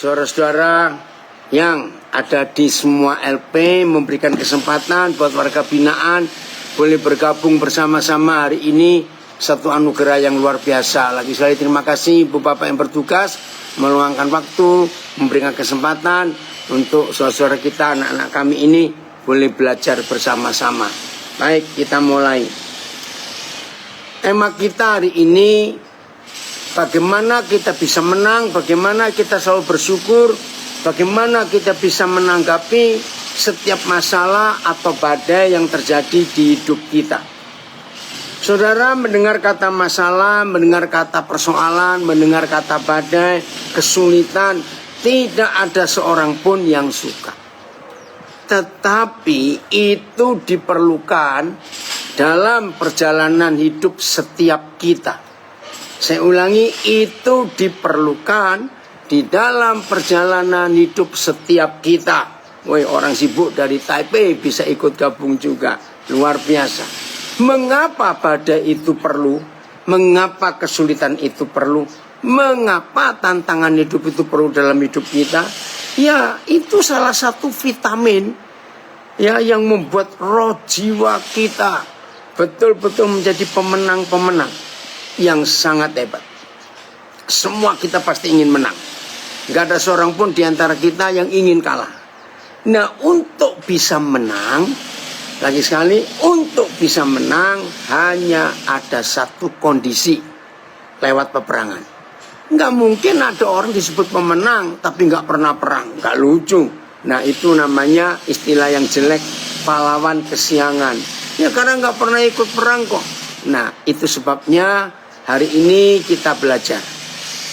saudara-saudara yang ada di semua LP, memberikan kesempatan buat warga binaan boleh bergabung bersama-sama hari ini. Satu anugerah yang luar biasa. Lagi sekali terima kasih Ibu Bapak yang bertugas meluangkan waktu, memberikan kesempatan untuk saudara-saudara kita, anak-anak kami ini boleh belajar bersama-sama. Baik, kita mulai. Tema kita hari ini, bagaimana kita bisa menang, bagaimana kita selalu bersyukur, bagaimana kita bisa menanggapi setiap masalah atau badai yang terjadi di hidup kita. Saudara mendengar kata masalah, mendengar kata persoalan, mendengar kata badai, kesulitan, tidak ada seorang pun yang suka. Tetapi itu diperlukan dalam perjalanan hidup setiap kita. Saya ulangi, itu diperlukan di dalam perjalanan hidup setiap kita. Woi, orang sibuk dari Taipei bisa ikut gabung juga. Luar biasa. Mengapa badai itu perlu? Mengapa kesulitan itu perlu? Mengapa tantangan hidup itu perlu dalam hidup kita? Ya, itu salah satu vitamin ya yang membuat roh jiwa kita betul-betul menjadi pemenang-pemenang yang sangat hebat. Semua kita pasti ingin menang. Gak ada seorang pun di antara kita yang ingin kalah. Nah, untuk bisa menang, lagi sekali, untuk bisa menang hanya ada satu kondisi, lewat peperangan. Nggak mungkin ada orang disebut pemenang tapi nggak pernah perang, nggak lucu. Nah, itu namanya istilah yang jelek, pahlawan kesiangan. Ya karena nggak pernah ikut perang kok. Nah, itu sebabnya hari ini kita belajar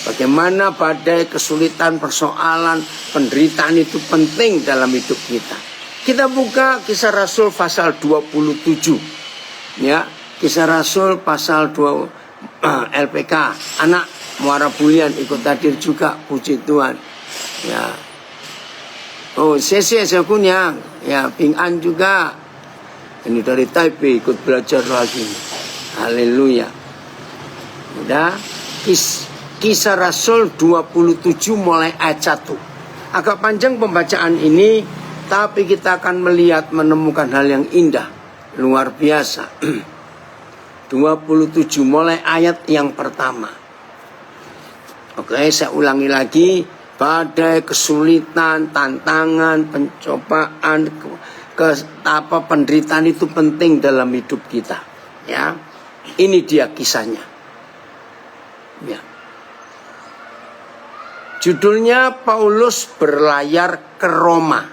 bagaimana badai, kesulitan, persoalan, penderitaan itu penting dalam hidup kita. Kita buka Kisah Rasul pasal 27. Ya, Kisah Rasul pasal 2 LPK. Anak Muara Bulian ikut hadir juga, puji Tuhan. Ya. Oh, Sese Sekunyang, ya, Ping An juga. Ini dari Taipei ikut belajar lagi. Haleluya. Udah, Kisah Rasul 27 mulai ayat 1. Agak panjang pembacaan ini, tapi kita akan melihat, menemukan hal yang indah, luar biasa. 27 mulai ayat yang pertama. Oke, saya ulangi lagi. Badai, kesulitan, tantangan, pencobaan, penderitaan itu penting dalam hidup kita. Ya, ini dia kisahnya. Ya. Judulnya Paulus berlayar ke Roma.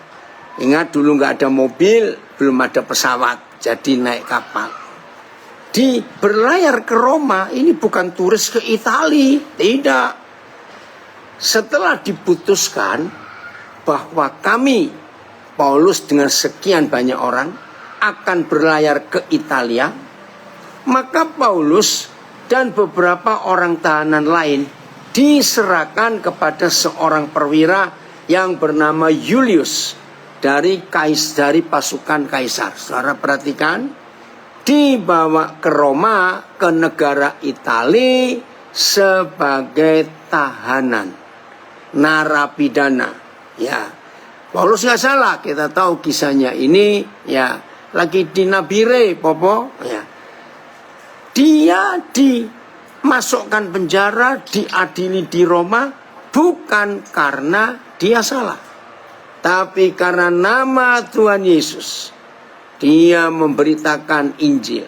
Ingat dulu nggak ada mobil, belum ada pesawat, jadi naik kapal. Di berlayar ke Roma ini bukan turis ke Italia, tidak. Setelah diputuskan bahwa kami, Paulus dengan sekian banyak orang, akan berlayar ke Italia, maka Paulus dan beberapa orang tahanan lain diserahkan kepada seorang perwira yang bernama Julius dari pasukan kaisar. Saudara perhatikan, dibawa ke Roma, ke negara Italia sebagai tahanan, narapidana. Ya, Paulus nggak salah, kita tahu kisahnya ini. Ya, lagi di Nabire, Popo. Ya, dia dimasukkan penjara, diadili di Roma bukan karena dia salah, tapi karena nama Tuhan Yesus. Dia memberitakan Injil.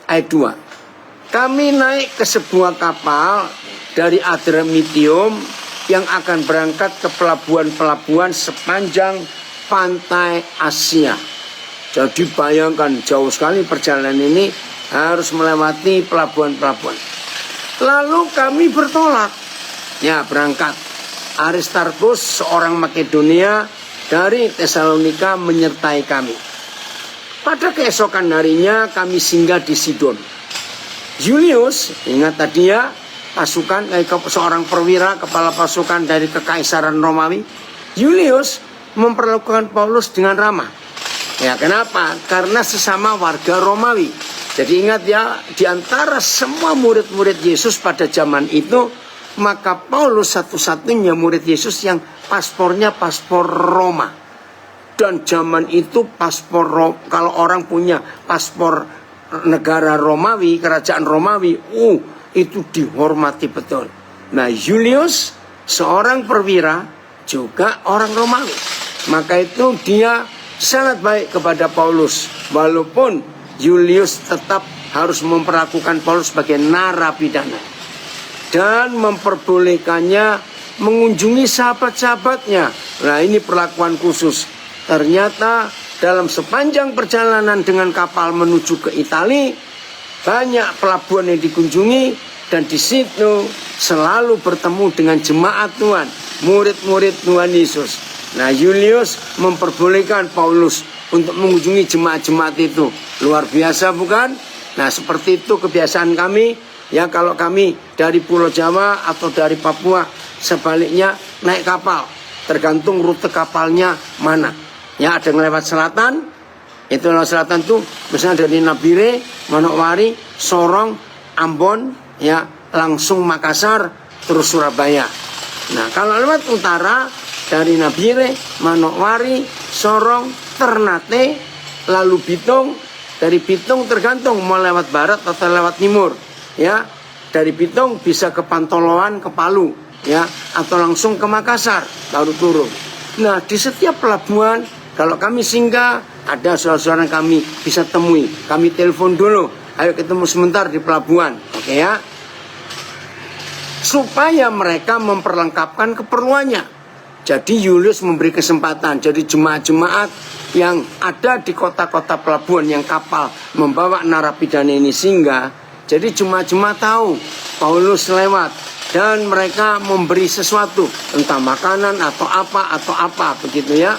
Ayat 2. Kami naik ke sebuah kapal dari Adramitium yang akan berangkat ke pelabuhan-pelabuhan sepanjang pantai Asia. Jadi bayangkan, jauh sekali perjalanan ini, harus melewati pelabuhan-pelabuhan. Lalu kami bertolak. Ya, berangkat. Aristarchus, seorang Makedonia dari Tesalonika, menyertai kami. Pada keesokan harinya kami singgah di Sidon. Julius, ingat tadi ya, pasukan, seorang perwira, kepala pasukan dari kekaisaran Romawi. Julius memperlakukan Paulus dengan ramah. Ya, kenapa? Karena sesama warga Romawi. Jadi ingat ya, di antara semua murid-murid Yesus pada zaman itu, maka Paulus satu-satunya murid Yesus yang paspornya paspor Roma. Dan zaman itu kalau orang punya paspor negara Romawi, kerajaan Romawi, itu dihormati betul. Nah, Julius seorang perwira juga orang Romawi. Maka itu dia sangat baik kepada Paulus, walaupun Julius tetap harus memperlakukan Paulus sebagai narapidana dan memperbolehkannya mengunjungi sahabat-sahabatnya. Nah, ini perlakuan khusus. Ternyata dalam sepanjang perjalanan dengan kapal menuju ke Italia, banyak pelabuhan yang dikunjungi, dan di situ selalu bertemu dengan jemaat Tuhan, murid-murid Tuhan Yesus. Nah, Julius memperbolehkan Paulus untuk mengunjungi jemaat-jemaat itu. Luar biasa bukan? Nah, seperti itu kebiasaan kami. Ya, kalau kami dari Pulau Jawa atau dari Papua, sebaliknya naik kapal. Tergantung rute kapalnya mana. Ya, ada yang lewat selatan. Itu lewat selatan tuh misalnya dari Nabire, Manokwari, Sorong, Ambon, ya, langsung Makassar, terus Surabaya. Nah, kalau lewat utara dari Nabire, Manokwari, Sorong, Ternate, lalu Bitung. Dari Bitung tergantung mau lewat barat atau lewat timur. Ya, dari Bitung bisa ke Pantoloan, ke Palu, ya, atau langsung ke Makassar baru turun. Nah, di setiap pelabuhan kalau kami singgah, ada saudara-saudara kami bisa temui. Kami telepon dulu, ayo ketemu sebentar di pelabuhan, oke ya? Supaya mereka memperlengkapkan keperluannya. Jadi Julius memberi kesempatan. Jadi jemaat-jemaat yang ada di kota-kota pelabuhan yang kapal membawa narapidana ini singgah. Jadi jemaat-jemaat tahu Paulus lewat. Dan mereka memberi sesuatu. Entah makanan atau apa begitu ya.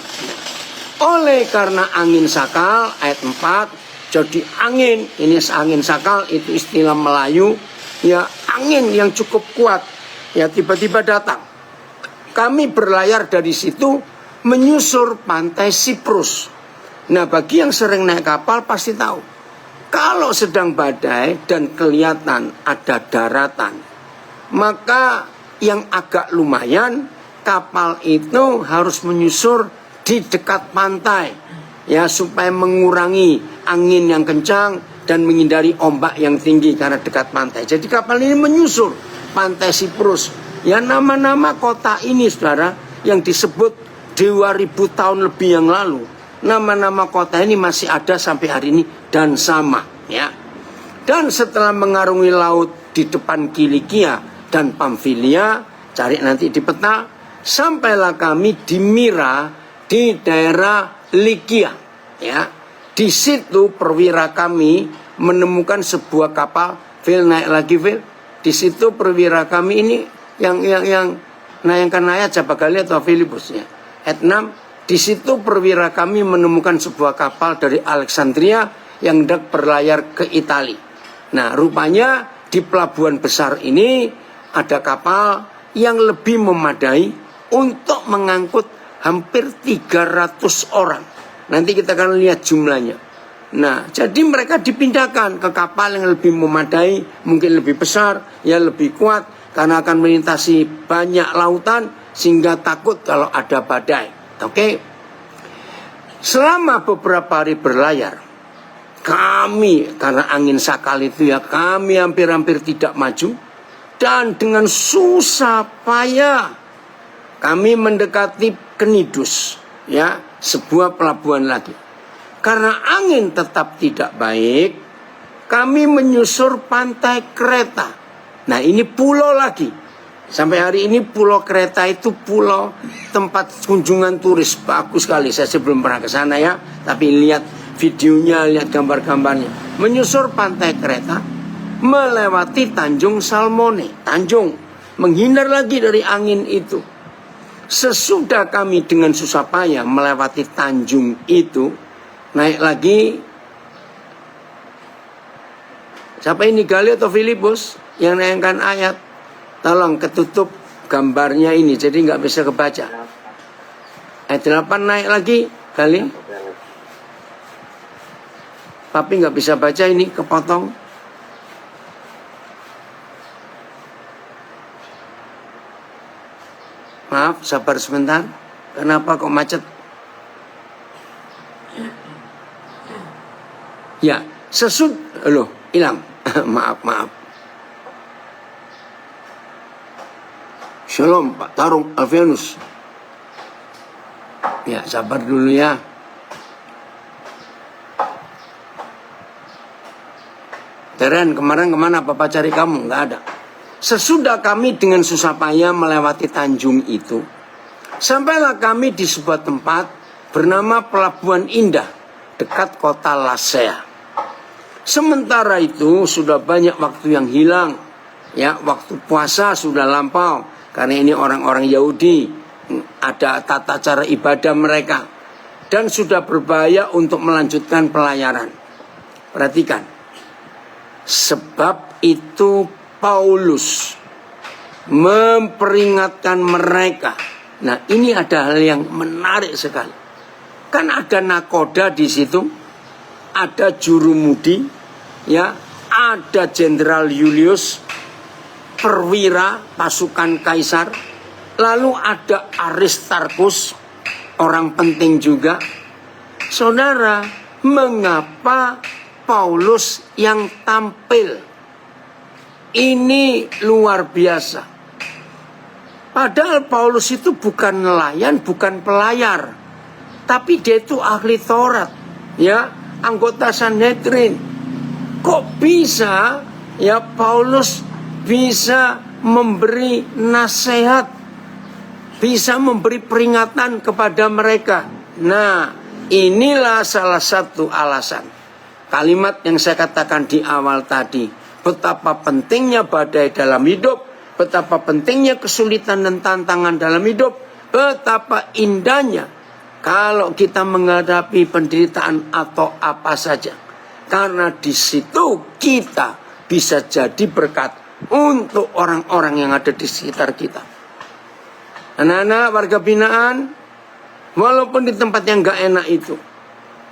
Oleh karena angin sakal, ayat 4. Jadi angin, ini angin sakal itu istilah Melayu. Ya, angin yang cukup kuat. Ya, tiba-tiba datang. Kami berlayar dari situ menyusur pantai Siprus. Nah, bagi yang sering naik kapal pasti tahu. Kalau sedang badai dan kelihatan ada daratan, maka yang agak lumayan kapal itu harus menyusur di dekat pantai. Ya, supaya mengurangi angin yang kencang dan menghindari ombak yang tinggi karena dekat pantai. Jadi kapal ini menyusur pantai Siprus. Ya, nama-nama kota ini saudara yang disebut 2000 tahun lebih yang lalu, nama-nama kota ini masih ada sampai hari ini dan sama ya. Dan setelah mengarungi laut di depan Kilikia dan Pamfilia, cari nanti di peta, sampailah kami di Mira di daerah Likia ya. Di situ perwira kami menemukan sebuah kapal. Phil, naik lagi Phil. Di situ perwira kami ini yang nayangkan ayat siapa kali atau Filipus ya. Ayat 6, di situ perwira kami menemukan sebuah kapal dari Alexandria yang hendak berlayar ke Italia. Nah, rupanya di pelabuhan besar ini ada kapal yang lebih memadai untuk mengangkut hampir 300 orang. Nanti kita akan lihat jumlahnya. Nah, jadi mereka dipindahkan ke kapal yang lebih memadai, mungkin lebih besar, ya lebih kuat, karena akan melintasi banyak lautan sehingga takut kalau ada badai. Oke. Selama beberapa hari berlayar, kami karena angin sakal itu ya, kami hampir-hampir tidak maju, dan dengan susah payah kami mendekati Knidus, ya, sebuah pelabuhan lagi. Karena angin tetap tidak baik, kami menyusur pantai Kreta. Nah, ini pulau lagi. Sampai hari ini pulau Kreta itu pulau tempat kunjungan turis. Bagus sekali, saya sebelum pernah ke sana ya. Tapi lihat videonya, lihat gambar-gambarnya. Menyusur pantai Kreta, melewati Tanjung Salmone. Tanjung, menghindar lagi dari angin itu. Sesudah kami dengan susah payah melewati Tanjung itu, naik lagi. Siapa ini, Gali atau Filipus yang nayangkan ayat? Tolong ketutup gambarnya ini, jadi nggak bisa kebaca. Ayat 8 naik lagi, Gali. Papi nggak bisa baca, ini kepotong. Maaf, sabar sebentar. Kenapa kok macet? Ya, loh, hilang. Maaf. Shalom, Pak Tarung Alfianus. Ya, sabar dulu ya. Teren, kemarin kemana Papa cari kamu? Nggak ada. Sesudah kami dengan susah payah melewati Tanjung itu, sampailah kami di sebuah tempat bernama Pelabuhan Indah, dekat kota Lasea. Sementara itu sudah banyak waktu yang hilang. Ya, waktu puasa sudah lampau. Karena ini orang-orang Yahudi, ada tata cara ibadah mereka. Dan sudah berbahaya untuk melanjutkan pelayaran. Perhatikan. Sebab itu Paulus memperingatkan mereka. Nah, ini ada hal yang menarik sekali. Kan ada nakoda di situ, ada jurumudi, ya, ada Jenderal Julius, perwira pasukan kaisar, lalu ada Aristarkus, orang penting juga. Saudara, mengapa Paulus yang tampil? Ini luar biasa. Padahal Paulus itu bukan nelayan, bukan pelayar, tapi dia itu ahli Taurat, ya, anggota Sanhedrin. Kok bisa ya Paulus bisa memberi nasihat, bisa memberi peringatan kepada mereka? Nah, inilah salah satu alasan. Kalimat yang saya katakan di awal tadi, betapa pentingnya badai dalam hidup, betapa pentingnya kesulitan dan tantangan dalam hidup, betapa indahnya kalau kita menghadapi penderitaan atau apa saja. Karena di situ kita bisa jadi berkat untuk orang-orang yang ada di sekitar kita. Anak-anak warga binaan, walaupun di tempat yang gak enak itu,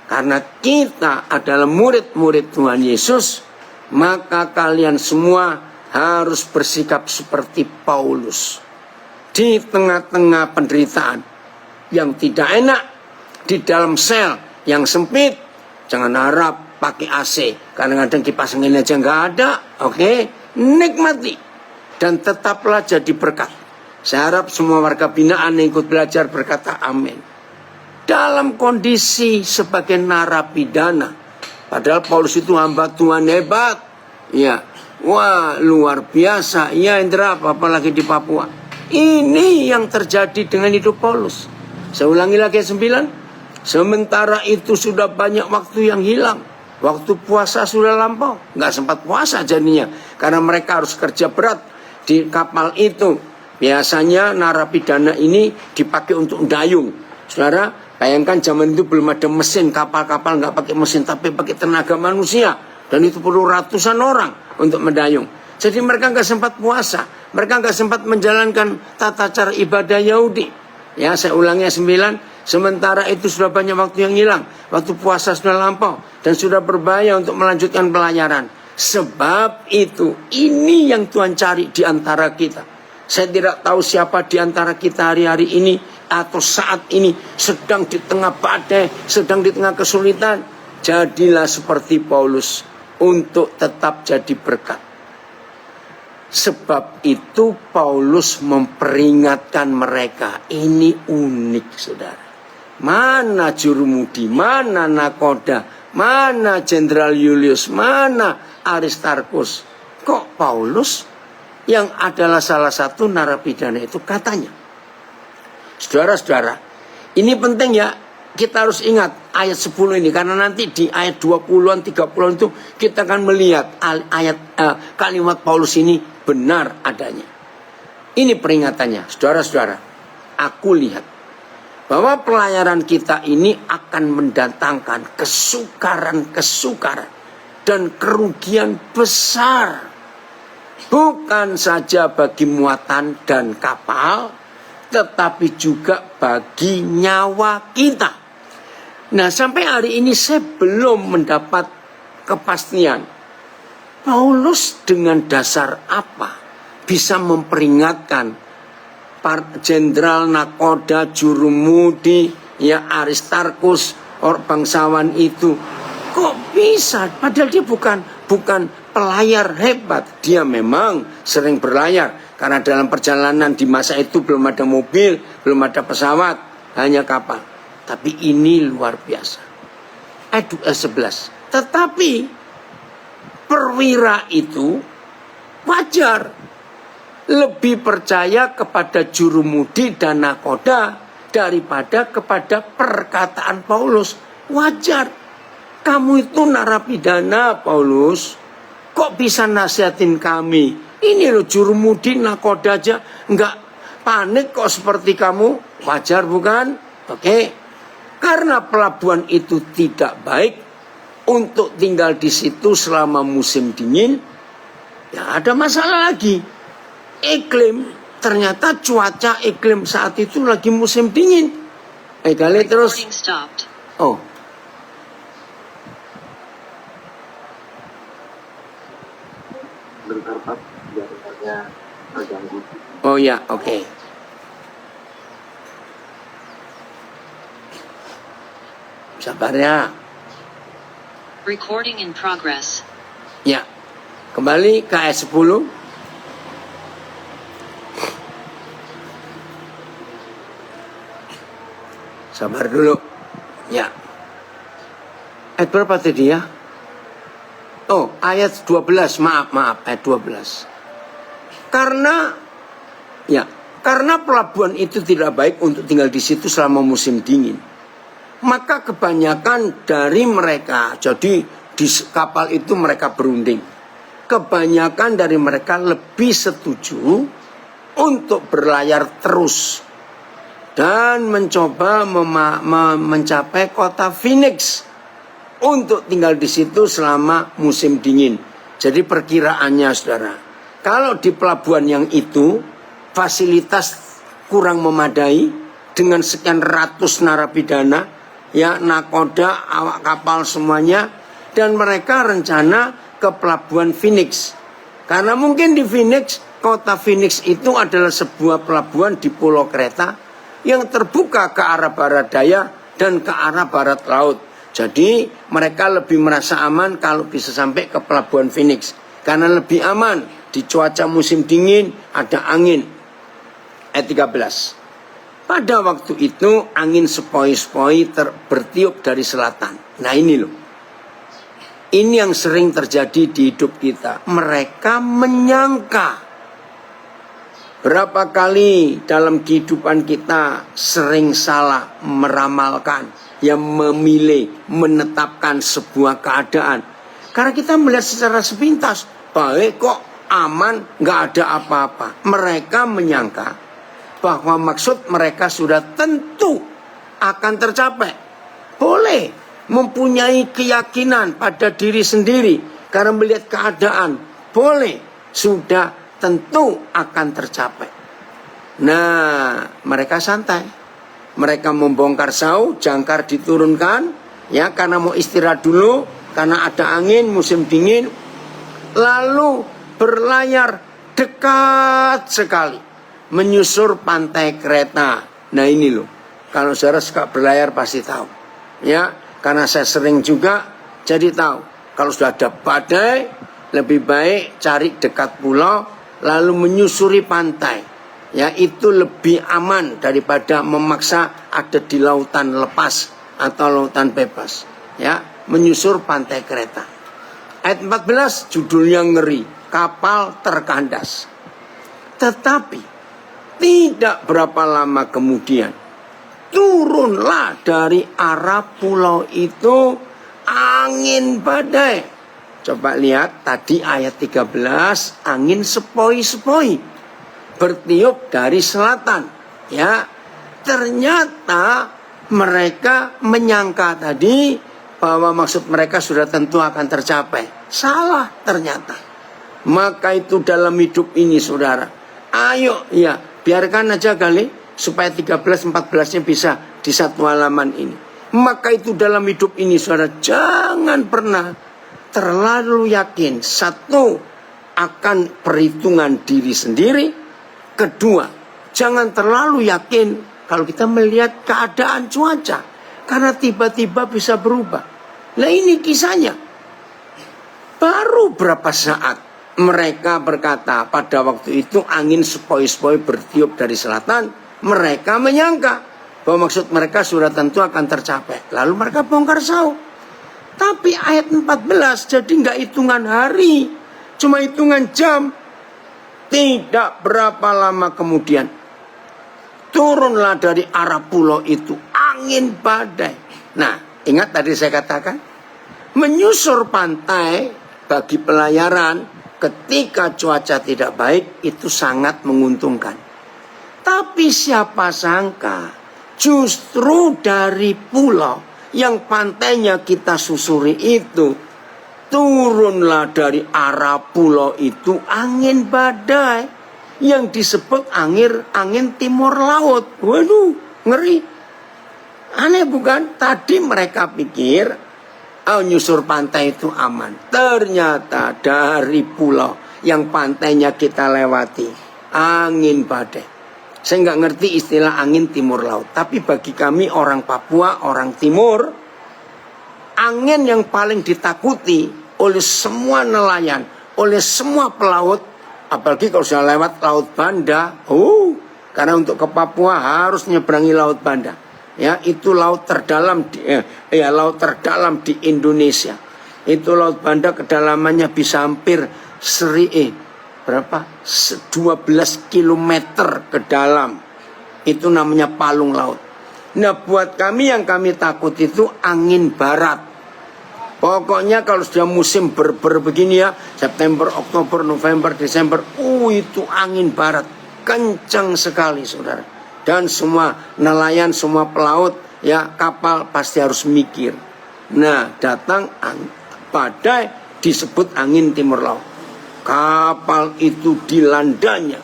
karena kita adalah murid-murid Tuhan Yesus, maka kalian semua harus bersikap seperti Paulus. Di tengah-tengah penderitaan yang tidak enak, di dalam sel yang sempit, jangan harap pakai AC. Kadang-kadang kipas angin aja nggak ada, oke? Nikmati dan tetaplah jadi berkat. Saya harap semua warga binaan yang ikut belajar berkata amin. Dalam kondisi sebagai narapidana, padahal Paulus itu hamba Tuhan hebat, ya, wah luar biasa, ya Indra, apalagi di Papua. Ini yang terjadi dengan hidup Paulus. Saya ulangi lagi 9. Sementara itu sudah banyak waktu yang hilang. Waktu puasa sudah lampau, nggak sempat puasa jadinya, karena mereka harus kerja berat di kapal itu. Biasanya narapidana ini dipakai untuk dayung. Saudara, bayangkan zaman itu belum ada mesin, kapal-kapal nggak pakai mesin, tapi pakai tenaga manusia. Dan itu perlu ratusan orang untuk mendayung. Jadi mereka nggak sempat puasa, mereka nggak sempat menjalankan tata cara ibadah Yahudi. Ya, saya ulangi 9. Sementara itu sudah banyak waktu yang hilang, waktu puasa sudah lampau, dan sudah berbahaya untuk melanjutkan pelayaran. Sebab itu, ini yang Tuhan cari di antara kita. Saya tidak tahu siapa di antara kita hari-hari ini atau saat ini sedang di tengah badai, sedang di tengah kesulitan. Jadilah seperti Paulus untuk tetap jadi berkat. Sebab itu Paulus memperingatkan mereka. Ini unik, saudara. Mana jurumudi, mana nakoda, mana Jenderal Julius, mana Aristarkus. Kok Paulus yang adalah salah satu narapidana itu katanya? Saudara-saudara, ini penting ya. Kita harus ingat ayat 10 ini, karena nanti di ayat 20-an, 30-an itu kita akan melihat kalimat Paulus ini benar adanya. Ini peringatannya, saudara-saudara. Aku lihat bahwa pelayaran kita ini akan mendatangkan kesukaran-kesukaran dan kerugian besar. Bukan saja bagi muatan dan kapal, tetapi juga bagi nyawa kita. Nah, sampai hari ini saya belum mendapat kepastian Paulus dengan dasar apa bisa memperingatkan jenderal nakoda, jurumudi, ya Aristarkus, bangsawan itu. Kok bisa? Padahal dia bukan pelayar hebat. Dia memang sering berlayar. Karena dalam perjalanan di masa itu belum ada mobil, belum ada pesawat, hanya kapal. Tapi ini luar biasa. Ayat 11. Tetapi perwira itu wajar lebih percaya kepada jurumudi dan nakoda daripada kepada perkataan Paulus. Wajar. Kamu itu narapidana, Paulus. Kok bisa nasihatin kami? Ini loh jurumudi, nakoda aja nggak panik kok seperti kamu. Wajar bukan? Oke. Karena pelabuhan itu tidak baik untuk tinggal di situ selama musim dingin, ya ada masalah lagi. Iklim, ternyata cuaca iklim saat itu lagi musim dingin. Kali terus. Oh. Oh ya, oke. Sabar ya. Recording in progress. Ya. Kembali ke ayat 10. Sabar dulu. Ya. Ayat berapa tadi ya? Oh, ayat 12. Maaf, ayat 12. Karena pelabuhan itu tidak baik untuk tinggal di situ selama musim dingin. Maka kebanyakan dari mereka, jadi di kapal itu mereka berunding. Kebanyakan dari mereka lebih setuju untuk berlayar terus dan mencoba mencapai kota Phoenix untuk tinggal di situ selama musim dingin. Jadi perkiraannya, saudara, kalau di pelabuhan yang itu fasilitas kurang memadai dengan sekian ratus narapidana, ya nakoda, awak kapal semuanya, dan mereka rencana ke pelabuhan Phoenix. Karena mungkin di Phoenix, kota Phoenix itu adalah sebuah pelabuhan di Pulau Kreta yang terbuka ke arah barat daya dan ke arah barat laut. Jadi mereka lebih merasa aman kalau bisa sampai ke pelabuhan Phoenix. Karena lebih aman, di cuaca musim dingin ada angin. Ayat 13. Pada waktu itu angin sepoi-sepoi bertiup dari selatan. Nah ini loh. Ini yang sering terjadi di hidup kita. Mereka menyangka. Berapa kali dalam kehidupan kita sering salah meramalkan, yang memilih, menetapkan sebuah keadaan. Karena kita melihat secara sepintas, baik kok, aman, nggak ada apa-apa. Mereka menyangka bahwa maksud mereka sudah tentu akan tercapai. Boleh mempunyai keyakinan pada diri sendiri karena melihat keadaan. Boleh, sudah tentu akan tercapai. Nah, mereka santai. Mereka membongkar sau, jangkar diturunkan, ya karena mau istirahat dulu, karena ada angin musim dingin. Lalu berlayar dekat sekali menyusur pantai Kreta. Nah ini loh, kalau saudara suka berlayar pasti tahu, ya karena saya sering juga jadi tahu. Kalau sudah ada badai, lebih baik cari dekat pulau lalu menyusuri pantai. Ya itu lebih aman daripada memaksa ada di lautan lepas atau lautan bebas. Ya, menyusur pantai Kreta. Ayat 14 judulnya ngeri, kapal terkandas. Tetapi tidak berapa lama kemudian turunlah dari arah pulau itu angin badai. Coba lihat tadi ayat 13, angin sepoi-sepoi bertiup dari selatan. Ya, ternyata mereka menyangka tadi bahwa maksud mereka sudah tentu akan tercapai. Salah ternyata. Maka itu dalam hidup ini, saudara, ayo ya biarkan aja kali supaya 13-14-nya bisa di satu halaman ini. Maka itu dalam hidup ini, saudara, jangan pernah terlalu yakin. Satu, akan perhitungan diri sendiri. Kedua, jangan terlalu yakin kalau kita melihat keadaan cuaca, karena tiba-tiba bisa berubah. Nah ini kisahnya. Baru berapa saat mereka berkata, pada waktu itu angin sepoi-sepoi bertiup dari selatan. Mereka menyangka bahwa maksud mereka sudah tentu akan tercapai. Lalu mereka bongkar sauk. Tapi ayat 14 jadi nggak hitungan hari, cuma hitungan jam. Tidak berapa lama kemudian, turunlah dari arah pulau itu angin badai. Nah, ingat tadi saya katakan, menyusur pantai bagi pelayaran ketika cuaca tidak baik itu sangat menguntungkan. Tapi siapa sangka justru dari pulau yang pantainya kita susuri itu, turunlah dari arah pulau itu angin badai yang disebut angin timur laut. Waduh, ngeri. Aneh bukan? Tadi mereka pikir nyusur pantai itu aman. Ternyata dari pulau yang pantainya kita lewati, angin badai. Saya nggak ngerti istilah angin timur laut. Tapi bagi kami orang Papua, orang timur, angin yang paling ditakuti oleh semua nelayan, oleh semua pelaut, apalagi kalau sudah lewat Laut Banda. Karena untuk ke Papua harus nyeberangi Laut Banda. Ya, itu laut terdalam laut terdalam di Indonesia. Itu Laut Banda kedalamannya bisa hampir 12 kilometer ke dalam. Itu namanya palung laut. Nah, buat kami yang kami takut itu angin barat. Pokoknya kalau sudah musim begini ya, September, Oktober, November, Desember, itu angin barat kencang sekali, saudara. Dan semua nelayan, semua pelaut, ya kapal pasti harus mikir. Nah, datang badai disebut angin timur laut. Kapal itu dilandanya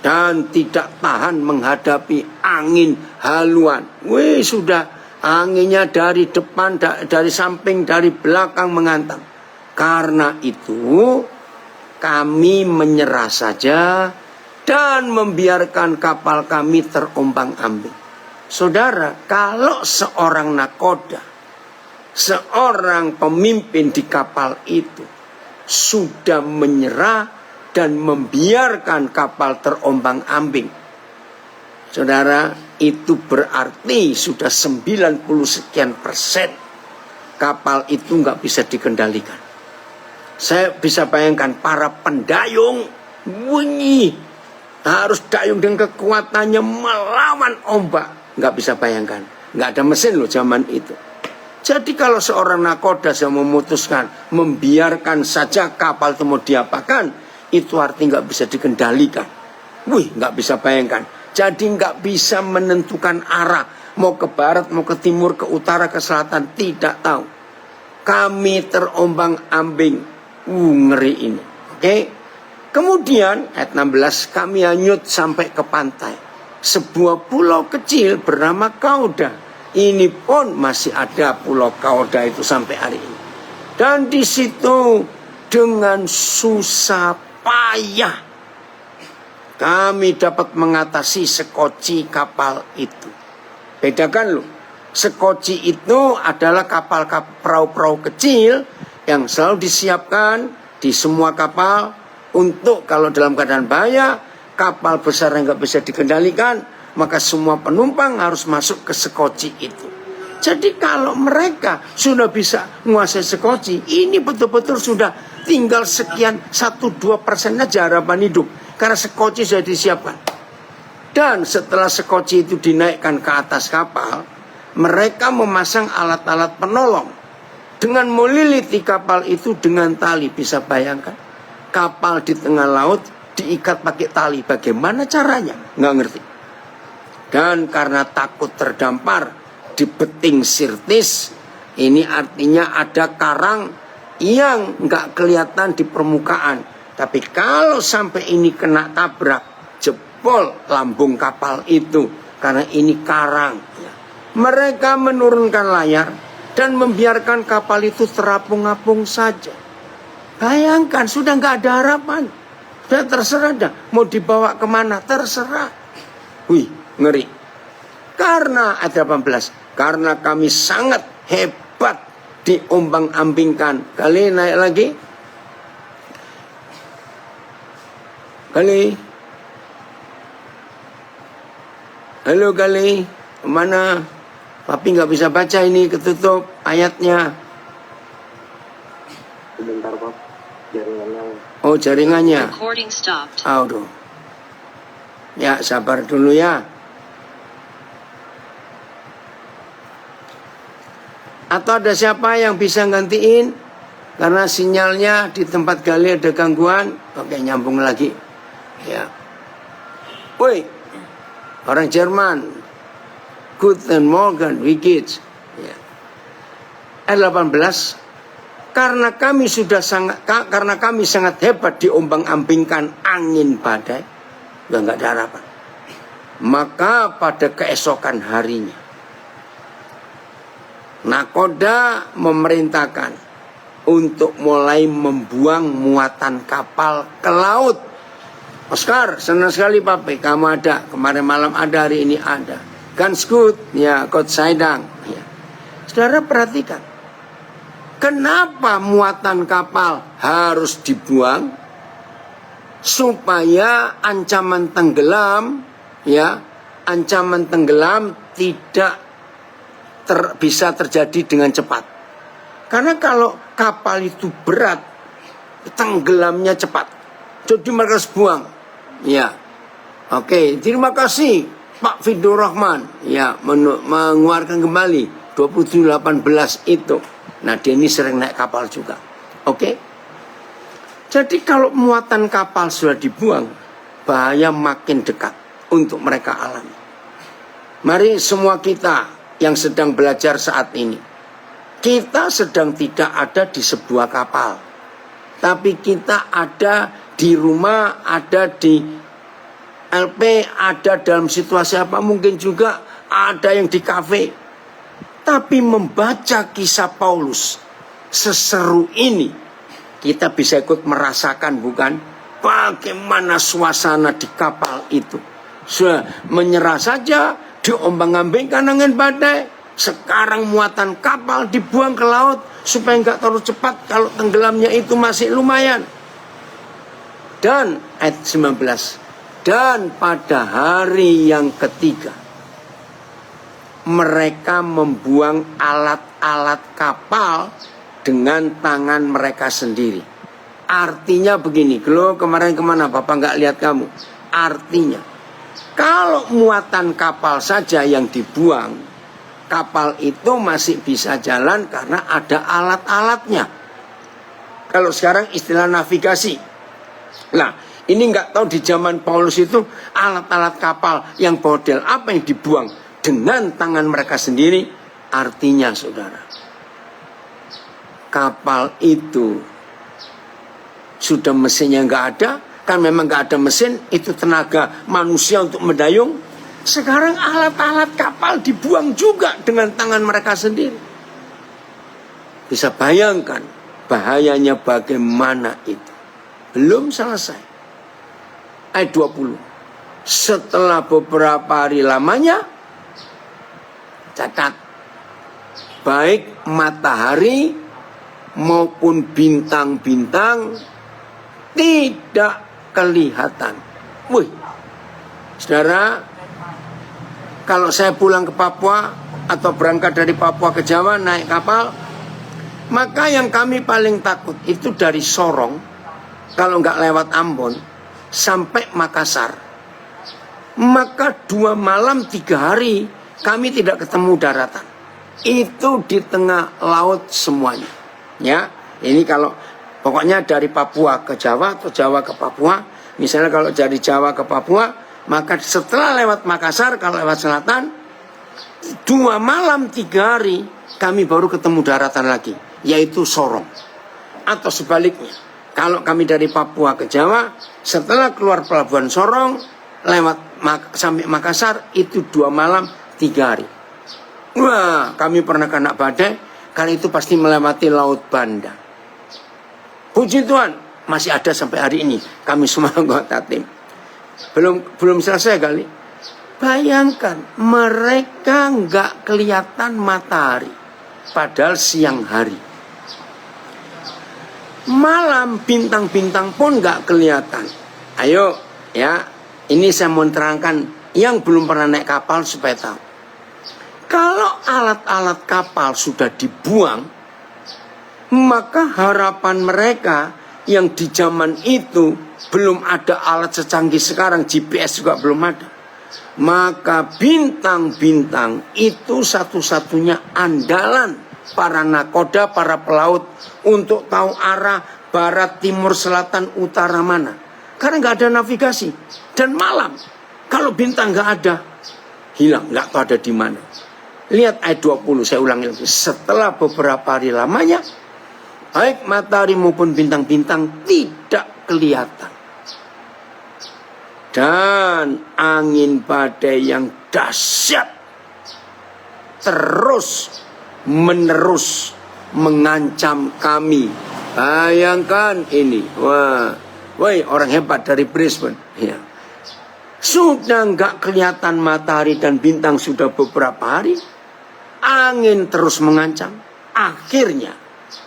dan tidak tahan menghadapi angin haluan. Sudah anginnya dari depan, dari samping, dari belakang menghantam. Karena itu kami menyerah saja dan membiarkan kapal kami terombang-ambing. Saudara, kalau seorang nakoda, seorang pemimpin di kapal itu sudah menyerah dan membiarkan kapal terombang-ambing, saudara, itu berarti sudah 90 sekian persen kapal itu nggak bisa dikendalikan. Saya bisa bayangkan para pendayung harus dayung dengan kekuatannya melawan ombak. Nggak bisa bayangkan, nggak ada mesin loh zaman itu. Jadi kalau seorang nakoda yang memutuskan membiarkan saja kapal itu mau diapakan, itu artinya nggak bisa dikendalikan. Nggak bisa bayangkan. Jadi nggak bisa menentukan arah, mau ke barat, mau ke timur, ke utara, ke selatan, tidak tahu. Kami terombang-ambing, ngeri ini. Oke. Kemudian ayat 16, kami hanyut sampai ke pantai sebuah pulau kecil bernama Kauda. Ini pun masih ada pulau Kauda itu sampai hari ini. Dan di situ dengan susah payah kami dapat mengatasi sekoci kapal itu. Bedakan loh, sekoci itu adalah kapal perahu-perahu kecil yang selalu disiapkan di semua kapal untuk kalau dalam keadaan bahaya, kapal besar yang nggak bisa dikendalikan, maka semua penumpang harus masuk ke sekoci itu. Jadi kalau mereka sudah bisa menguasai sekoci, ini betul-betul sudah tinggal sekian 1-2% aja harapan hidup. Karena sekoci sudah disiapkan. Dan setelah sekoci itu dinaikkan ke atas kapal, mereka memasang alat-alat penolong. Dengan meliliti kapal itu dengan tali, bisa bayangkan. Kapal di tengah laut diikat pakai tali, bagaimana caranya? Nggak ngerti. Dan karena takut terdampar di beting sirtis, ini artinya ada karang yang nggak kelihatan di permukaan. Tapi kalau sampai ini kena tabrak, jebol lambung kapal itu. Karena ini karang. Mereka menurunkan layar dan membiarkan kapal itu terapung-apung saja. Bayangkan, sudah nggak ada harapan. Sudah terserah dah. Mau dibawa kemana, terserah. Wih, ngeri. Karena ayat 18, karena kami sangat hebat diombang-ambingkan. Kali naik lagi. Kali. Halo Kali, kemana? Papi nggak bisa baca ini, ketutup ayatnya. Sebentar Pak, jaringannya. Oh, jaringannya. Recording stopped. Aduh. Ya, sabar dulu ya. Atau ada siapa yang bisa gantiin? Karena sinyalnya di tempat Gali ada gangguan. Oke, nyambung lagi. Ya. Woi, orang Jerman. Guten Morgen, wie geht's? Ya. Ayat 18. Karena kami sangat hebat diombang-ambingkan angin badai, udah nggak ada harapan. Maka pada keesokan harinya, nakoda memerintahkan untuk mulai membuang muatan kapal ke laut. Oscar, senang sekali Papi, kamu ada. Kemarin malam ada, hari ini ada. Ganz gut, ya, Gott sei Dank. Ya. Saudara perhatikan, kenapa muatan kapal harus dibuang? Supaya ancaman tenggelam, ya, ancaman tenggelam tidak bisa terjadi dengan cepat. Karena kalau kapal itu berat, tenggelamnya cepat. Jadi mereka harus buang. Ya, oke, terima kasih Pak Fidur Rahman. Ya, mengeluarkan kembali 2718 itu. Nah, dia ini sering naik kapal juga. Oke. Jadi kalau muatan kapal sudah dibuang, bahaya makin dekat untuk mereka alami. Mari semua kita yang sedang belajar saat ini, kita sedang tidak ada di sebuah kapal, tapi kita ada di rumah, ada di LP, ada dalam situasi apa, mungkin juga ada yang di kafe. Tapi membaca kisah Paulus seseru ini, kita bisa ikut merasakan, bukan? Bagaimana suasana di kapal itu. Sudah menyerah saja, diombang-ambingkan angin badai. Sekarang muatan kapal dibuang ke laut supaya nggak terlalu cepat, kalau tenggelamnya itu masih lumayan. Dan ayat 19, dan pada hari yang ketiga mereka membuang alat-alat kapal dengan tangan mereka sendiri. Artinya begini, lo kemarin kemana? Bapak nggak lihat kamu. Artinya, kalau muatan kapal saja yang dibuang, kapal itu masih bisa jalan karena ada alat-alatnya. Kalau sekarang istilah navigasi. Nah, ini nggak tahu di zaman Paulus itu alat-alat kapal yang model apa yang dibuang dengan tangan mereka sendiri. Artinya saudara, kapal itu sudah mesinnya nggak ada. Kan memang nggak ada mesin, itu tenaga manusia untuk mendayung. Sekarang alat-alat kapal dibuang juga dengan tangan mereka sendiri. Bisa bayangkan bahayanya bagaimana itu. Belum selesai. Ayat 20. Setelah beberapa hari lamanya, catat, baik matahari maupun bintang-bintang tidak kelihatan. Wih, saudara, kalau saya pulang ke Papua atau berangkat dari Papua ke Jawa naik kapal, maka yang kami paling takut itu dari Sorong, kalau nggak lewat Ambon sampai Makassar. Maka 2 malam 3 hari kami tidak ketemu daratan. Itu di tengah laut semuanya. Ya, ini kalau pokoknya dari Papua ke Jawa atau Jawa ke Papua. Misalnya kalau dari Jawa ke Papua, maka setelah lewat Makassar, kalau lewat selatan, 2 malam 3 hari kami baru ketemu daratan lagi, yaitu Sorong. Atau sebaliknya, kalau kami dari Papua ke Jawa, setelah keluar pelabuhan Sorong, lewat sampai Makassar, itu 2 malam 3 hari. Wah, kami pernah kena badai, kali itu pasti melewati Laut Banda. Puji Tuhan, masih ada sampai hari ini. Kami semua anggota tim. Belum selesai kali. Bayangkan, mereka nggak kelihatan matahari, padahal siang hari. Malam bintang-bintang pun nggak kelihatan. Ayo ya, ini saya mau terangkan yang belum pernah naik kapal supaya tahu. Kalau alat-alat kapal sudah dibuang, maka harapan mereka yang di zaman itu belum ada alat secanggih sekarang, GPS juga belum ada. Maka bintang-bintang itu satu-satunya andalan para nakoda, para pelaut untuk tahu arah barat, timur, selatan, utara mana. Karena nggak ada navigasi. Dan malam, kalau bintang nggak ada, hilang, nggak tahu ada di mana. Lihat ayat 20, saya ulangi lagi. Setelah beberapa hari lamanya, baik matahari maupun bintang-bintang tidak kelihatan. Dan angin badai yang dahsyat terus menerus mengancam kami. Bayangkan ini. Wah, woi, orang hebat dari Brisbane. Ya. Sudah nggak kelihatan matahari dan bintang sudah beberapa hari. Angin terus mengancam. Akhirnya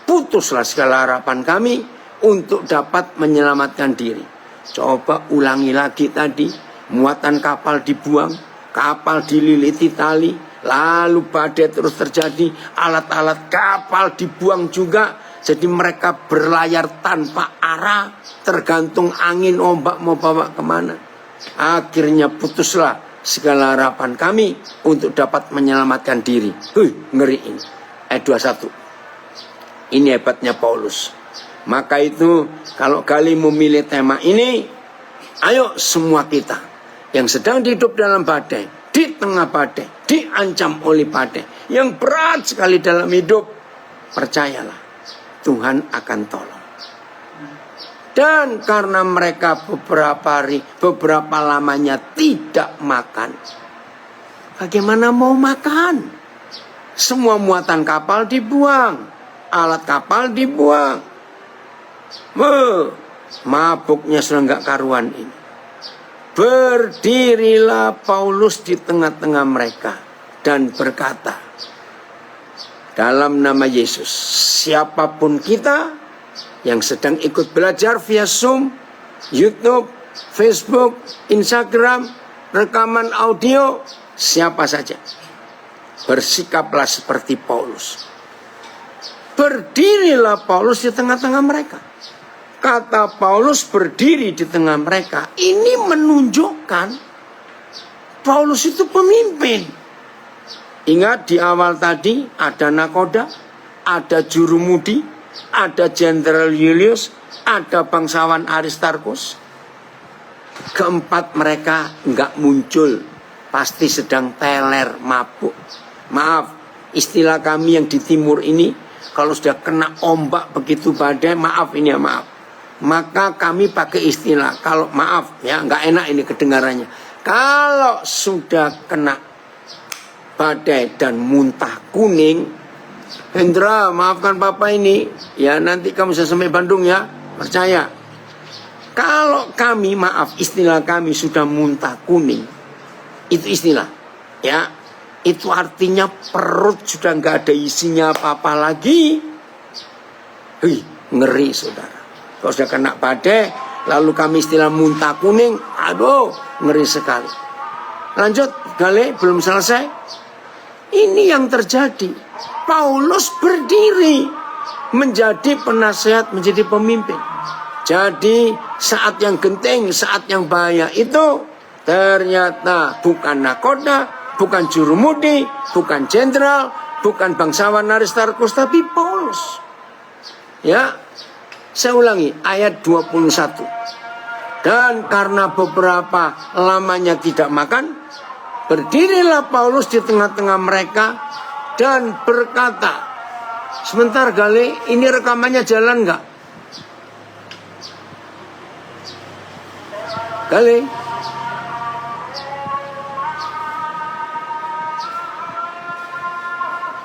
putuslah segala harapan kami untuk dapat menyelamatkan diri. Coba ulangi lagi tadi. Muatan kapal dibuang, kapal dililiti tali, lalu badai terus terjadi, alat-alat kapal dibuang juga. Jadi mereka berlayar tanpa arah, tergantung angin ombak mau bawa kemana. Akhirnya putuslah segala harapan kami untuk dapat menyelamatkan diri. Ngeri ini. Ayat 21. Ini hebatnya Paulus. Maka itu kalau kali memilih tema ini, ayo semua kita yang sedang hidup dalam badai, di tengah badai, diancam oleh badai, yang berat sekali dalam hidup, percayalah Tuhan akan tolong. Dan karena mereka beberapa hari, beberapa lamanya tidak makan, bagaimana mau makan? Semua muatan kapal dibuang, alat kapal dibuang. Mabuknya sudah nggak karuan ini. Berdirilah Paulus di tengah-tengah mereka dan berkata, dalam nama Yesus, siapapun kita yang sedang ikut belajar via Zoom, YouTube, Facebook, Instagram, rekaman audio, siapa saja, bersikaplah seperti Paulus. Berdirilah Paulus di tengah-tengah mereka. Kata Paulus berdiri di tengah mereka, ini menunjukkan Paulus itu pemimpin. Ingat di awal tadi ada nakoda, ada jurumudi, ada Jenderal Julius, ada bangsawan Aristarchus. Keempat mereka nggak muncul, pasti sedang teler, mabuk. Maaf, istilah kami yang di timur ini, kalau sudah kena ombak begitu badai, maaf ini ya maaf. Maka kami pakai istilah, kalau maaf ya, nggak enak ini kedengarannya. Kalau sudah kena badai dan muntah kuning, Hendra maafkan papa ini, ya nanti kamu bisa sampai Bandung ya, percaya. Kalau kami, maaf, istilah kami sudah muntah kuning, itu istilah, ya, itu artinya perut sudah nggak ada isinya apa-apa lagi. Ngeri saudara. Kalau sudah kena badai, lalu kami istilah muntah kuning, aduh, ngeri sekali. Lanjut, Gale, belum selesai. Ini yang terjadi. Paulus berdiri menjadi penasehat, menjadi pemimpin. Jadi saat yang genting, saat yang bahaya itu ternyata bukan nakoda, bukan jurumudi, bukan jenderal, bukan bangsawan Aristarchus, tapi Paulus. Ya, saya ulangi ayat 21. Dan karena beberapa lamanya tidak makan, berdirilah Paulus di tengah-tengah mereka dan berkata, sebentar Gale, ini rekamannya jalan nggak? Gale?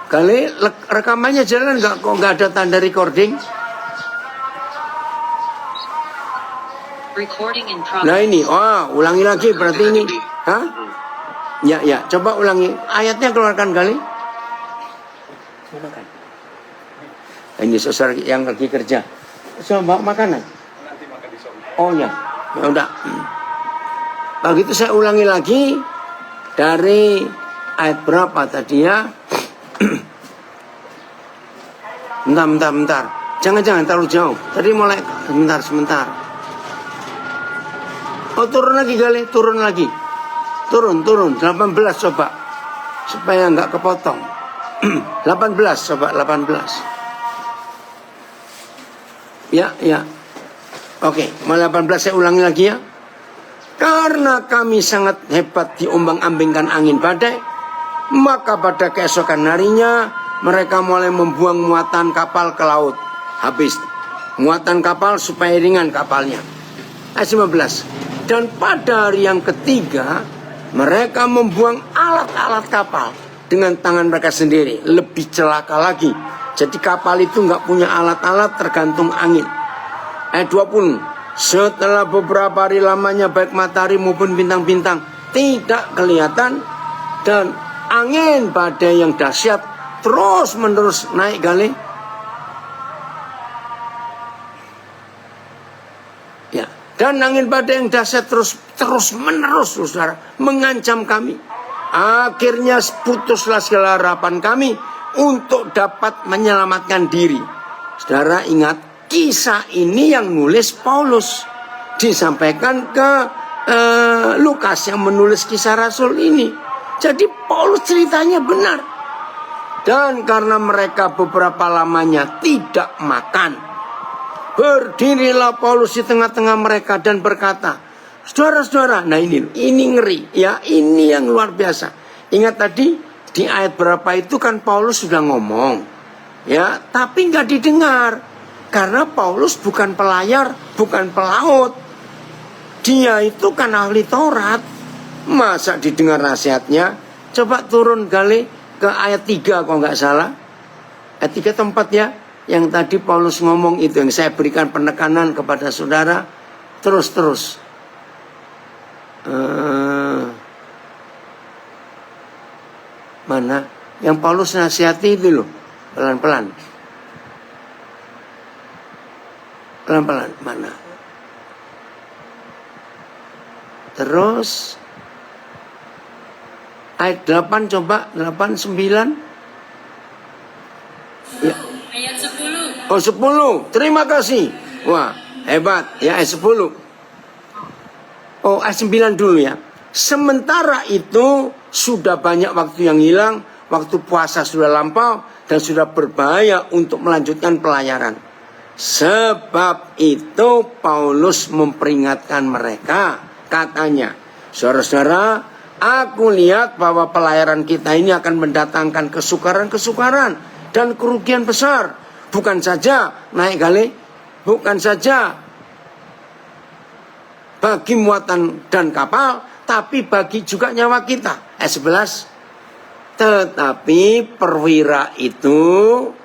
Gale, rekamannya jalan nggak? Kok nggak ada tanda recording? Recording in progress. Nah ini, ulangi lagi berarti ini. Hah? Ya, coba ulangi. Ayatnya keluarkan kali. Makan. Ini saudara yang lagi kerja. Coba makanan. Nanti makan di sana. Oh ya, ya udah. Kalau gitu saya ulangi lagi dari ayat berapa tadi ya? Bentar. Jangan terlalu jauh. Tadi mulai sebentar. Oh, turun lagi kali, turun lagi. Turun 18 coba. Supaya nggak kepotong. 18 coba 18. Ya. Oke, mulai 18 saya ulangi lagi ya. Karena kami sangat hebat diombang-ambingkan angin badai, maka pada keesokan harinya mereka mulai membuang muatan kapal ke laut. Habis muatan kapal supaya ringan kapalnya. Ayat 15. Dan pada hari yang ketiga mereka membuang alat-alat kapal dengan tangan mereka sendiri. Lebih celaka lagi. Jadi kapal itu nggak punya alat-alat, tergantung angin. Ayat 20. Setelah beberapa hari lamanya baik matahari maupun bintang-bintang tidak kelihatan, dan angin badai yang dahsyat terus menerus naik kali. Ya, dan angin badai yang dahsyat terus menerus, saudara, mengancam kami. Akhirnya putuslah segala harapan kami untuk dapat menyelamatkan diri. Saudara ingat, kisah ini yang nulis Paulus, disampaikan ke Lukas yang menulis kisah Rasul ini. Jadi Paulus ceritanya benar. Dan karena mereka beberapa lamanya tidak makan, berdirilah Paulus di tengah-tengah mereka dan berkata, saudara-saudara, nah ini ngeri ya, ini yang luar biasa. Ingat tadi di ayat berapa itu kan Paulus sudah ngomong ya, tapi nggak didengar. Karena Paulus bukan pelayar, bukan pelaut. Dia itu kan ahli Taurat. Masa didengar nasihatnya? Coba turun kali ke ayat 3 kalau nggak salah. Ayat 3 tempat ya. Yang tadi Paulus ngomong itu, yang saya berikan penekanan kepada saudara. Terus. Mana? Yang Paulus nasihati itu loh. Pelan-pelan, mana? Terus ayat 8 coba, 8, 9. Ya. Ayat 10. Oh 10, terima kasih. Wah hebat ya, ayat 10. Oh ayat 9 dulu ya. Sementara itu sudah banyak waktu yang hilang, waktu puasa sudah lampau, dan sudah berbahaya untuk melanjutkan pelayaran. Sebab itu Paulus memperingatkan mereka, katanya, saudara-saudara, aku lihat bahwa pelayaran kita ini akan mendatangkan kesukaran dan kerugian besar. Bukan saja naik kali, bukan saja bagi muatan dan kapal, tapi bagi juga nyawa kita. Ayat 11. Tetapi perwira itu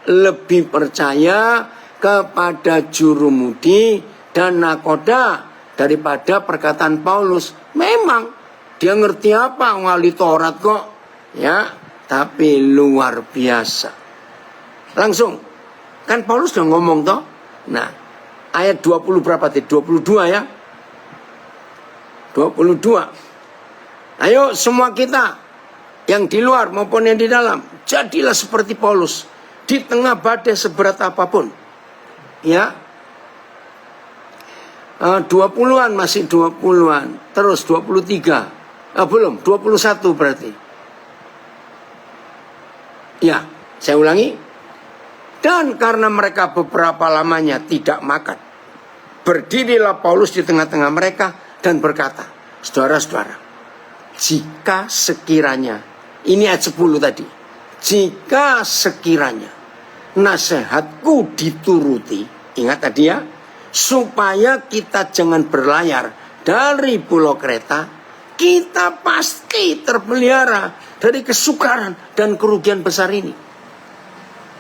lebih percaya kepada jurumudi dan nakoda daripada perkataan Paulus. Memang dia ngerti apa, wali Taurat kok ya, tapi luar biasa. Langsung kan Paulus udah ngomong toh. Nah ayat 20 berapa tadi? 22 ya, 22. Ayo semua kita yang di luar maupun yang di dalam, jadilah seperti Paulus di tengah badai seberat apapun. Ya, 20-an masih 20-an, terus 23, belum 21 berarti. Ya, saya ulangi. Dan karena mereka beberapa lamanya tidak makan, berdirilah Paulus di tengah-tengah mereka dan berkata, saudara-saudara, jika sekiranya, ini ayat 10 tadi, jika sekiranya nasihatku dituruti, ingat tadi ya, supaya kita jangan berlayar dari pulau Kreta, kita pasti terpelihara dari kesukaran dan kerugian besar ini.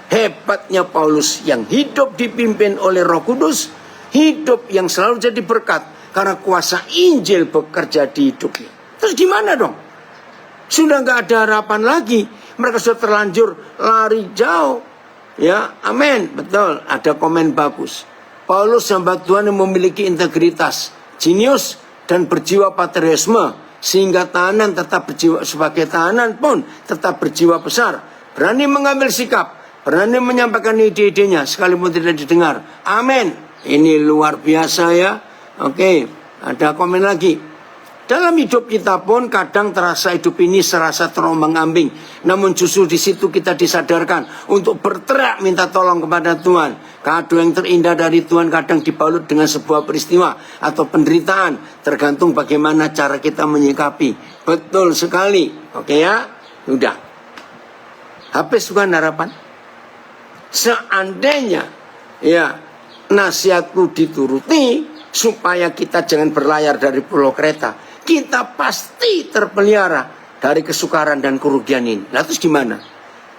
Hebatnya Paulus yang hidup dipimpin oleh Roh Kudus, hidup yang selalu jadi berkat karena kuasa Injil bekerja di hidupnya. Terus gimana dong? Sudah nggak ada harapan lagi. Mereka sudah terlanjur lari jauh. Ya, amin. Betul, ada komen bagus. Paulus hamba Tuhan yang memiliki integritas, jenius, dan berjiwa patriotisme, sehingga tahanan tetap berjiwa, sebagai tahanan pun tetap berjiwa besar, berani mengambil sikap, berani menyampaikan ide-idenya sekalipun tidak didengar. Amin. Ini luar biasa ya. Oke, ada komen lagi. Dalam hidup kita pun kadang terasa hidup ini serasa terombang-ambing. Namun justru di situ kita disadarkan untuk berteriak minta tolong kepada Tuhan. Kado yang terindah dari Tuhan kadang dibalut dengan sebuah peristiwa atau penderitaan. Tergantung bagaimana cara kita menyikapi. Betul sekali. Oke ya? Udah. Habis bukan harapan? Seandainya ya nasihatku dituruti supaya kita jangan berlayar dari pulau Kreta, kita pasti terpelihara dari kesukaran dan kerugian ini. Nah terus gimana?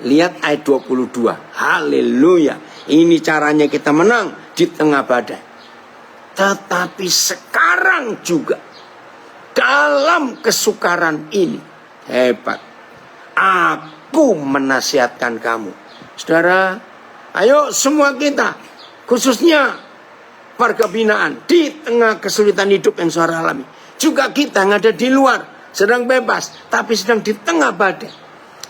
Lihat ayat 22. Haleluya. Ini caranya kita menang di tengah badai. Tetapi sekarang juga dalam kesukaran ini, hebat, aku menasihatkan kamu. Saudara, ayo semua kita, khususnya warga binaan, di tengah kesulitan hidup yang saudara alami. Juga kita yang ada di luar, sedang bebas, tapi sedang di tengah badai.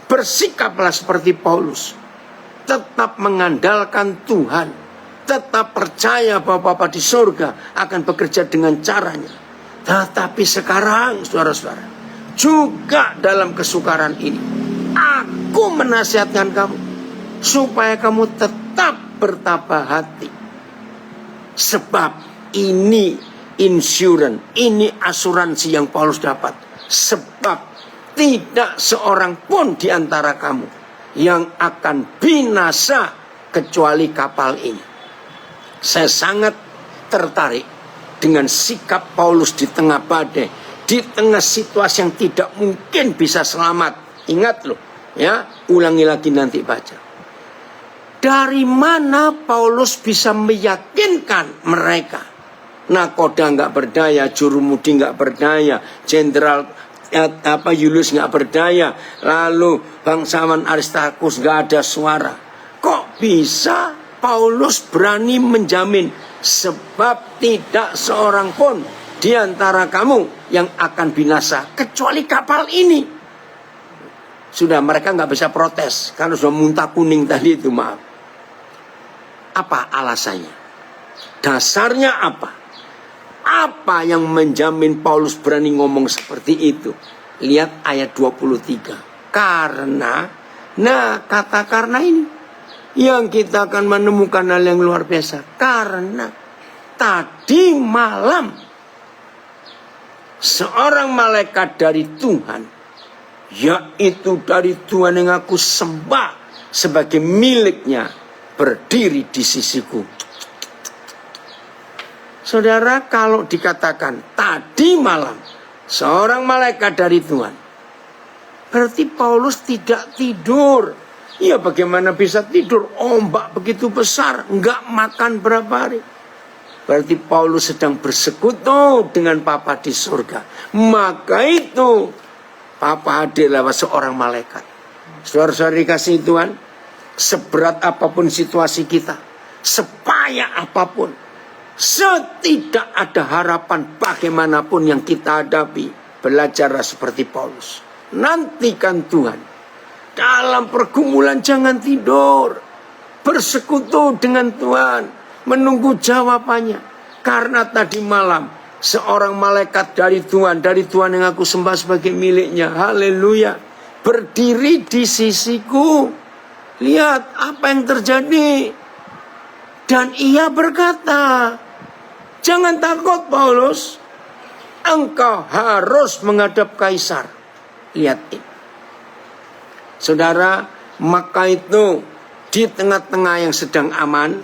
Bersikaplah seperti Paulus. Tetap mengandalkan Tuhan. Tetap percaya bahwa Bapa di surga akan bekerja dengan caranya. Tetapi sekarang, saudara-saudara, juga dalam kesukaran ini, aku menasihatkan kamu, supaya kamu tetap bertabah hati. Sebab ini insurance, ini asuransi yang Paulus dapat. Sebab tidak seorang pun di antara kamu yang akan binasa kecuali kapal ini. Saya sangat tertarik dengan sikap Paulus di tengah badai, di tengah situasi yang tidak mungkin bisa selamat. Ingat loh, ya, ulangi lagi nanti baca. Dari mana Paulus bisa meyakinkan mereka? Nakoda nggak berdaya, Jurumudi nggak berdaya, Jenderal Julius nggak berdaya, lalu bangsawan Aristarchus nggak ada suara. Kok bisa Paulus berani menjamin? Sebab tidak seorang pun di antara kamu yang akan binasa kecuali kapal ini. Sudah, mereka nggak bisa protes karena sudah muntah kuning tadi itu, maaf. Apa alasannya? Dasarnya apa? Apa yang menjamin Paulus berani ngomong seperti itu? Lihat ayat 23. Karena, nah kata karena ini yang kita akan menemukan hal yang luar biasa. Karena tadi malam seorang malaikat dari Tuhan, yaitu dari Tuhan yang aku sembah sebagai miliknya, berdiri di sisiku. Saudara, kalau dikatakan tadi malam seorang malaikat dari Tuhan, berarti Paulus tidak tidur. Ya, bagaimana bisa tidur? Ombak begitu besar, enggak makan berapa hari. Berarti Paulus sedang bersekutu dengan Bapa di surga. Maka itu Papa adalah seorang malaikat. Saudara-saudara dikasih Tuhan, seberat apapun situasi kita, sepayah apapun, setidak ada harapan bagaimanapun yang kita hadapi, belajarlah seperti Paulus. Nantikan Tuhan. Dalam pergumulan jangan tidur. Bersekutu dengan Tuhan, menunggu jawabannya. Karena tadi malam seorang malaikat dari Tuhan yang aku sembah sebagai miliknya, haleluya, berdiri di sisiku. Lihat apa yang terjadi. Dan ia berkata, jangan takut Paulus, engkau harus menghadap Kaisar. Lihat ini. Saudara, maka itu di tengah-tengah yang sedang aman,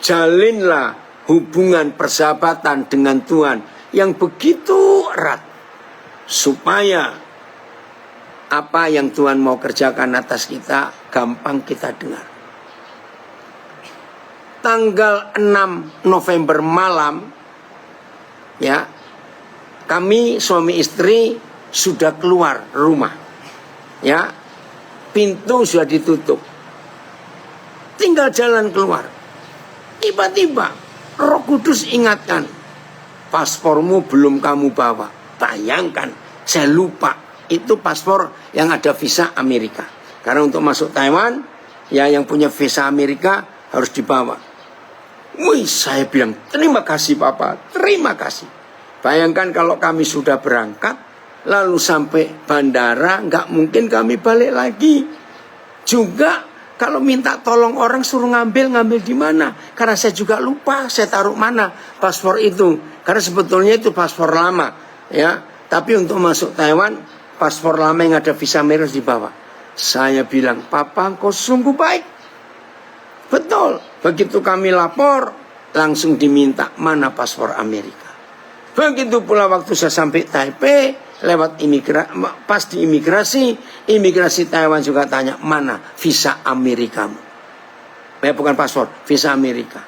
jalinlah hubungan persahabatan dengan Tuhan yang begitu erat. Supaya apa yang Tuhan mau kerjakan atas kita, gampang kita dengar. Tanggal 6 November malam, ya, kami suami istri sudah keluar rumah. Ya, pintu sudah ditutup. Tinggal jalan keluar. Tiba-tiba Roh Kudus ingatkan, paspormu belum kamu bawa. Bayangkan, saya lupa. Itu paspor yang ada visa Amerika. Karena untuk masuk Taiwan, ya yang punya visa Amerika harus dibawa. Wih, saya bilang, terima kasih Papa, terima kasih. Bayangkan kalau kami sudah berangkat, lalu sampai bandara, nggak mungkin kami balik lagi. Juga kalau minta tolong orang suruh ngambil di mana? Karena saya juga lupa, saya taruh mana paspor itu. Karena sebetulnya itu paspor lama, ya. Tapi untuk masuk Taiwan, paspor lama yang ada visa merah dibawa. Saya bilang, Papa, engkau sungguh baik. Betul. Begitu kami lapor, langsung diminta mana paspor Amerika. Begitu pula waktu saya sampai Taipei, lewat pas di imigrasi Taiwan juga tanya, mana visa Amerikamu? Bukan paspor, visa Amerika.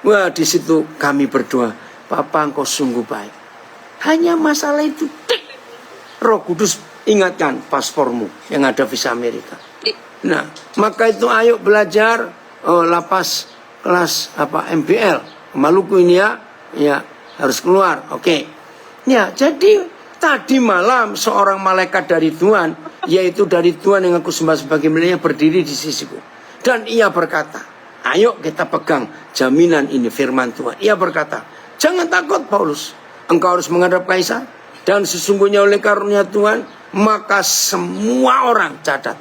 Wah, di situ kami berdoa, Papa, engkau sungguh baik. Hanya masalah itu, Roh Kudus ingatkan paspormu yang ada visa Amerika. Nah, maka itu ayo belajar lapas kelas MBL Maluku ini ya harus keluar. Oke. Ya, jadi tadi malam seorang malaikat dari Tuhan, yaitu dari Tuhan yang aku sembah sebagai miliknya, berdiri di sisiku. Dan ia berkata, ayo kita pegang jaminan ini, firman Tuhan. Ia berkata, jangan takut Paulus, engkau harus menghadap Kaisar. Dan sesungguhnya oleh karunia Tuhan, maka semua orang, catat,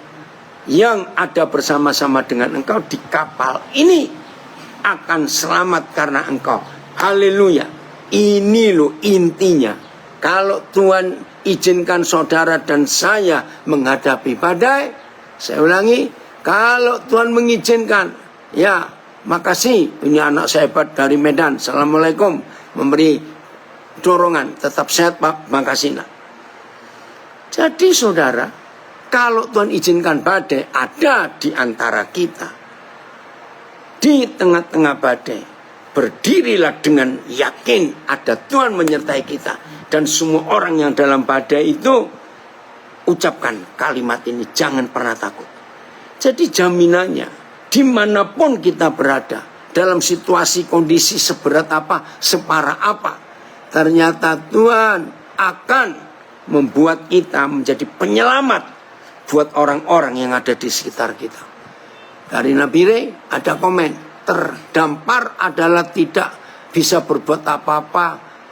yang ada bersama-sama dengan engkau di kapal ini akan selamat karena engkau. Haleluya. Ini loh intinya. Kalau Tuhan izinkan saudara dan saya menghadapi badai, saya ulangi, kalau Tuhan mengizinkan, ya makasih, ini anak saya hebat dari Medan, assalamualaikum, memberi dorongan, tetap sehat Pak, makasih nak. Jadi saudara, kalau Tuhan izinkan badai ada di antara kita, di tengah-tengah badai, berdirilah dengan yakin ada Tuhan menyertai kita. Dan semua orang yang dalam badai itu ucapkan kalimat ini, jangan pernah takut. Jadi jaminannya, dimanapun kita berada, dalam situasi kondisi seberat apa, separah apa, ternyata Tuhan akan membuat kita menjadi penyelamat buat orang-orang yang ada di sekitar kita. Dari Nabi Rey ada komen, terdampar adalah tidak bisa berbuat apa-apa,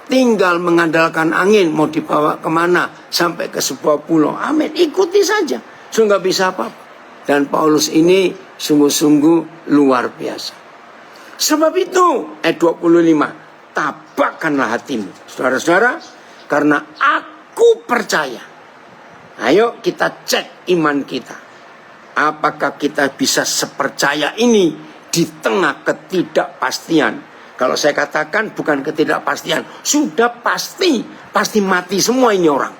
tinggal mengandalkan angin, mau dibawa kemana, sampai ke sebuah pulau. Amin, ikuti saja, so nggak bisa apa-apa. Dan Paulus ini sungguh-sungguh luar biasa. Sebab itu, ayat 25, tabakkanlah hatimu, saudara-saudara, karena aku percaya. Ayo kita cek iman kita. Apakah kita bisa sepercaya ini di tengah ketidakpastian? Kalau saya katakan bukan ketidakpastian, sudah pasti mati semua ini orang.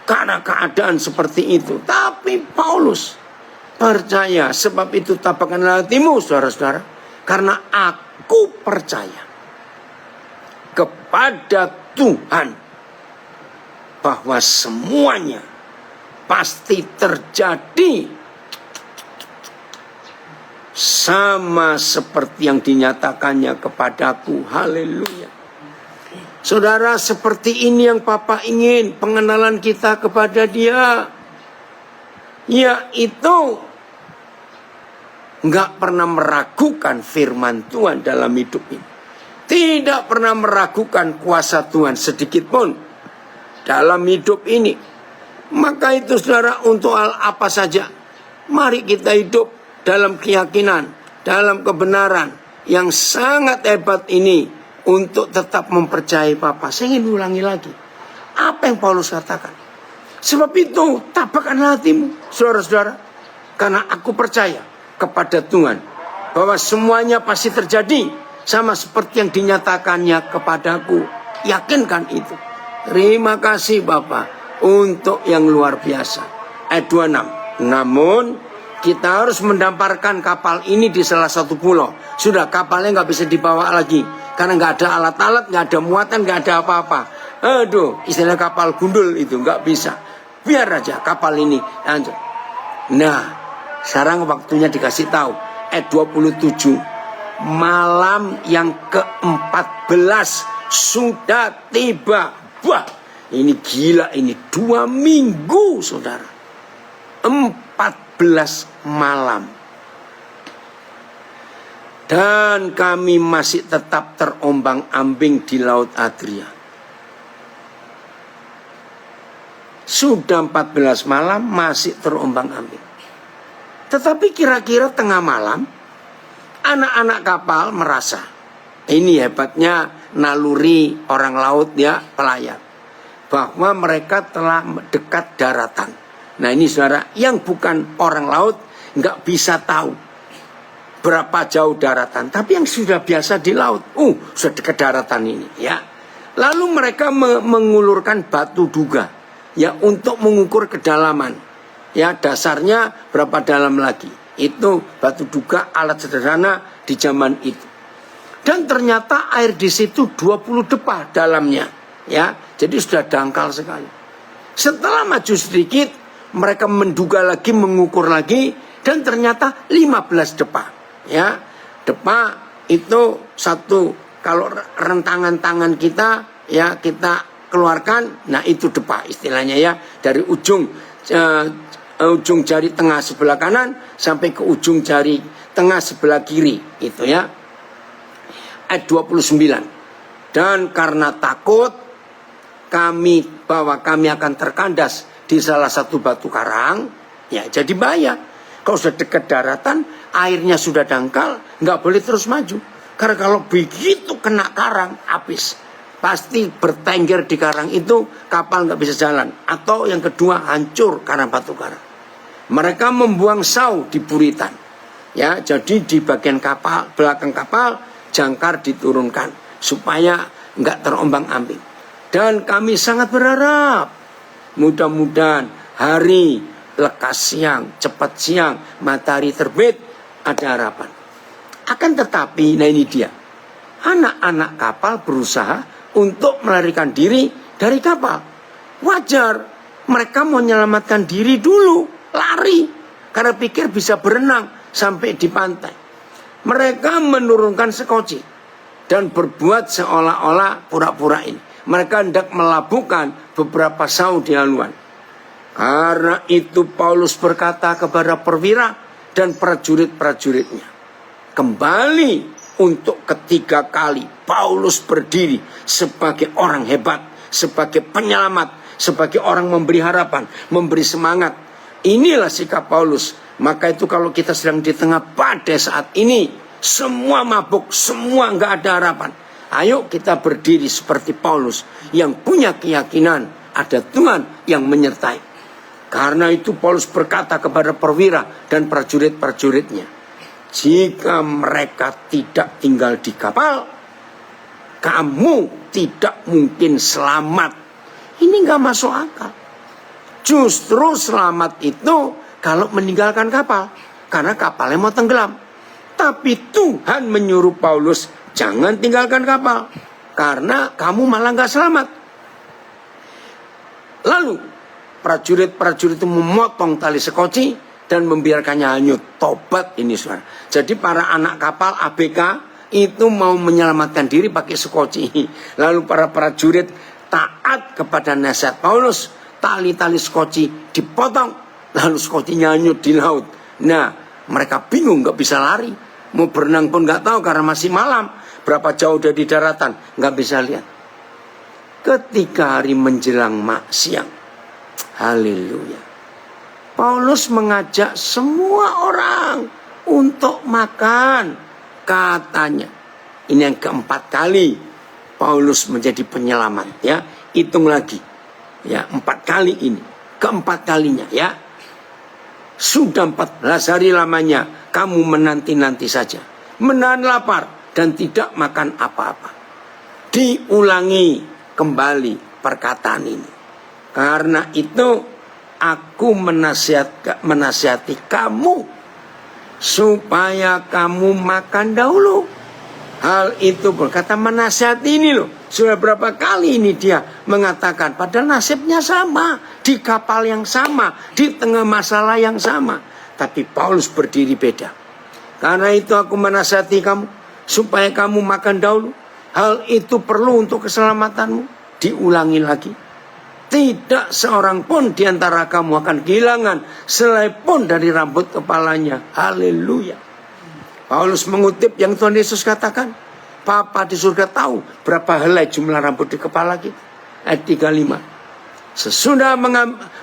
Karena keadaan seperti itu. Tapi Paulus percaya, sebab itu tabakkanlah hatimu, saudara-saudara. Karena aku percaya kepada Tuhan bahwa semuanya pasti terjadi sama seperti yang dinyatakannya kepadaku. Haleluya. Saudara, seperti ini yang Papa ingin, pengenalan kita kepada Dia, yaitu nggak pernah meragukan firman Tuhan dalam hidup ini. Tidak pernah meragukan kuasa Tuhan sedikit pun dalam hidup ini. Maka itu saudara, untuk hal apa saja, mari kita hidup dalam keyakinan, dalam kebenaran yang sangat hebat ini, untuk tetap mempercayai Papa. Saya ingin ulangi lagi apa yang Paulus katakan. Sebab itu tabakkanlah hatimu, saudara-saudara, karena aku percaya kepada Tuhan bahwa semuanya pasti terjadi sama seperti yang dinyatakannya kepadaku. Yakinkan itu. Terima kasih Bapa untuk yang luar biasa. Ayat 26. Namun kita harus mendamparkan kapal ini di salah satu pulau. Sudah, kapalnya nggak bisa dibawa lagi karena nggak ada alat-alat, nggak ada muatan, nggak ada apa-apa. Aduh, istilah kapal gundul itu nggak bisa. biar aja kapal ini hancur. Nah, sekarang waktunya dikasih tahu. Ayat 27, malam yang ke-14 sudah tiba. Wah, ini gila, ini 2 minggu saudara. 14 malam. Dan kami masih tetap terombang-ambing di Laut Adria. Sudah 14 malam masih terombang-ambing. Tetapi kira-kira tengah malam, anak-anak kapal merasa, ini hebatnya naluri orang laut ya, pelayar, bahwa mereka telah dekat daratan. Nah ini saudara, yang bukan orang laut nggak bisa tahu berapa jauh daratan, tapi yang sudah biasa di laut, sudah dekat daratan ini ya. Lalu mereka mengulurkan batu duga ya untuk mengukur kedalaman. Ya, dasarnya berapa dalam lagi. Itu batu duga, alat sederhana di zaman itu. Dan ternyata air di situ 20 depa dalamnya. Ya, jadi sudah dangkal sekali. Setelah maju sedikit, mereka menduga lagi, mengukur lagi, dan ternyata 15 depa. Ya, depa itu satu, kalau rentangan tangan kita, ya kita keluarkan, nah itu depa istilahnya ya, dari ujung jari tengah sebelah kanan sampai ke ujung jari tengah sebelah kiri, itu ya. Ayat 29. Dan karena takut bahwa kami akan terkandas di salah satu batu karang, ya jadi bahaya. Kalau sudah dekat daratan, airnya sudah dangkal, nggak boleh terus maju. Karena kalau begitu kena karang, habis. Pasti bertengger di karang itu, kapal nggak bisa jalan. Atau yang kedua, hancur karena batu karang. Mereka membuang sau di buritan. Ya, jadi di bagian kapal, belakang kapal, jangkar diturunkan supaya nggak terombang-ambing. Dan kami sangat berharap, mudah-mudahan hari lekas siang, cepat siang, matahari terbit, ada harapan. Akan tetapi, nah ini dia, anak-anak kapal berusaha untuk melarikan diri dari kapal. Wajar, mereka mau menyelamatkan diri dulu, lari, karena pikir bisa berenang sampai di pantai. Mereka menurunkan sekoci dan berbuat seolah-olah pura-pura ini. Mereka hendak melabuhkan beberapa sau di haluan. Karena itu Paulus berkata kepada perwira dan prajurit-prajuritnya, kembali untuk ketiga kali Paulus berdiri sebagai orang hebat, sebagai penyelamat, sebagai orang memberi harapan, memberi semangat. Inilah sikap Paulus. Maka itu kalau kita sedang di tengah badai saat ini, semua mabuk, semua nggak ada harapan, ayo kita berdiri seperti Paulus yang punya keyakinan ada Tuhan yang menyertai. Karena itu Paulus berkata kepada perwira dan prajurit-prajuritnya, jika mereka tidak tinggal di kapal, kamu tidak mungkin selamat. Ini nggak masuk akal. Justru selamat itu kalau meninggalkan kapal, karena kapalnya mau tenggelam. Tapi Tuhan menyuruh Paulus, jangan tinggalkan kapal, karena kamu malah nggak selamat. Lalu prajurit-prajurit itu memotong tali sekoci dan membiarkannya hanyut. Tobat ini saudara. Jadi para anak kapal ABK itu mau menyelamatkan diri pakai sekoci. Lalu para prajurit taat kepada nasihat Paulus, tali-tali sekoci dipotong, lalu skocinya hanyut di laut. Nah, mereka bingung, nggak bisa lari, mau berenang pun nggak tahu karena masih malam. Berapa jauh dari daratan nggak bisa lihat. Ketika hari menjelang siang, haleluya, Paulus mengajak semua orang untuk makan. Katanya, ini yang keempat kali Paulus menjadi penyelamat. Ya, hitung lagi. Ya, 4 kali ini, keempat kalinya ya. Sudah 14 hari lamanya kamu menanti-nanti saja, menahan lapar dan tidak makan apa-apa. Diulangi kembali perkataan ini. Karena itu aku menasihati kamu supaya kamu makan dahulu. Hal itu berkata menasihati ini loh, Sudah berapa kali ini dia mengatakan, padahal nasibnya sama, di kapal yang sama, di tengah masalah yang sama. Tapi Paulus berdiri beda. Karena itu aku menasihati kamu, supaya kamu makan dahulu. Hal itu perlu untuk keselamatanmu. Diulangi lagi. Tidak seorang pun di antara kamu akan kehilangan selai pun dari rambut kepalanya. Haleluya. Paulus mengutip yang Tuhan Yesus katakan. Papa di surga tahu berapa helai jumlah rambut di kepala kita. Ayat 35. Sesudah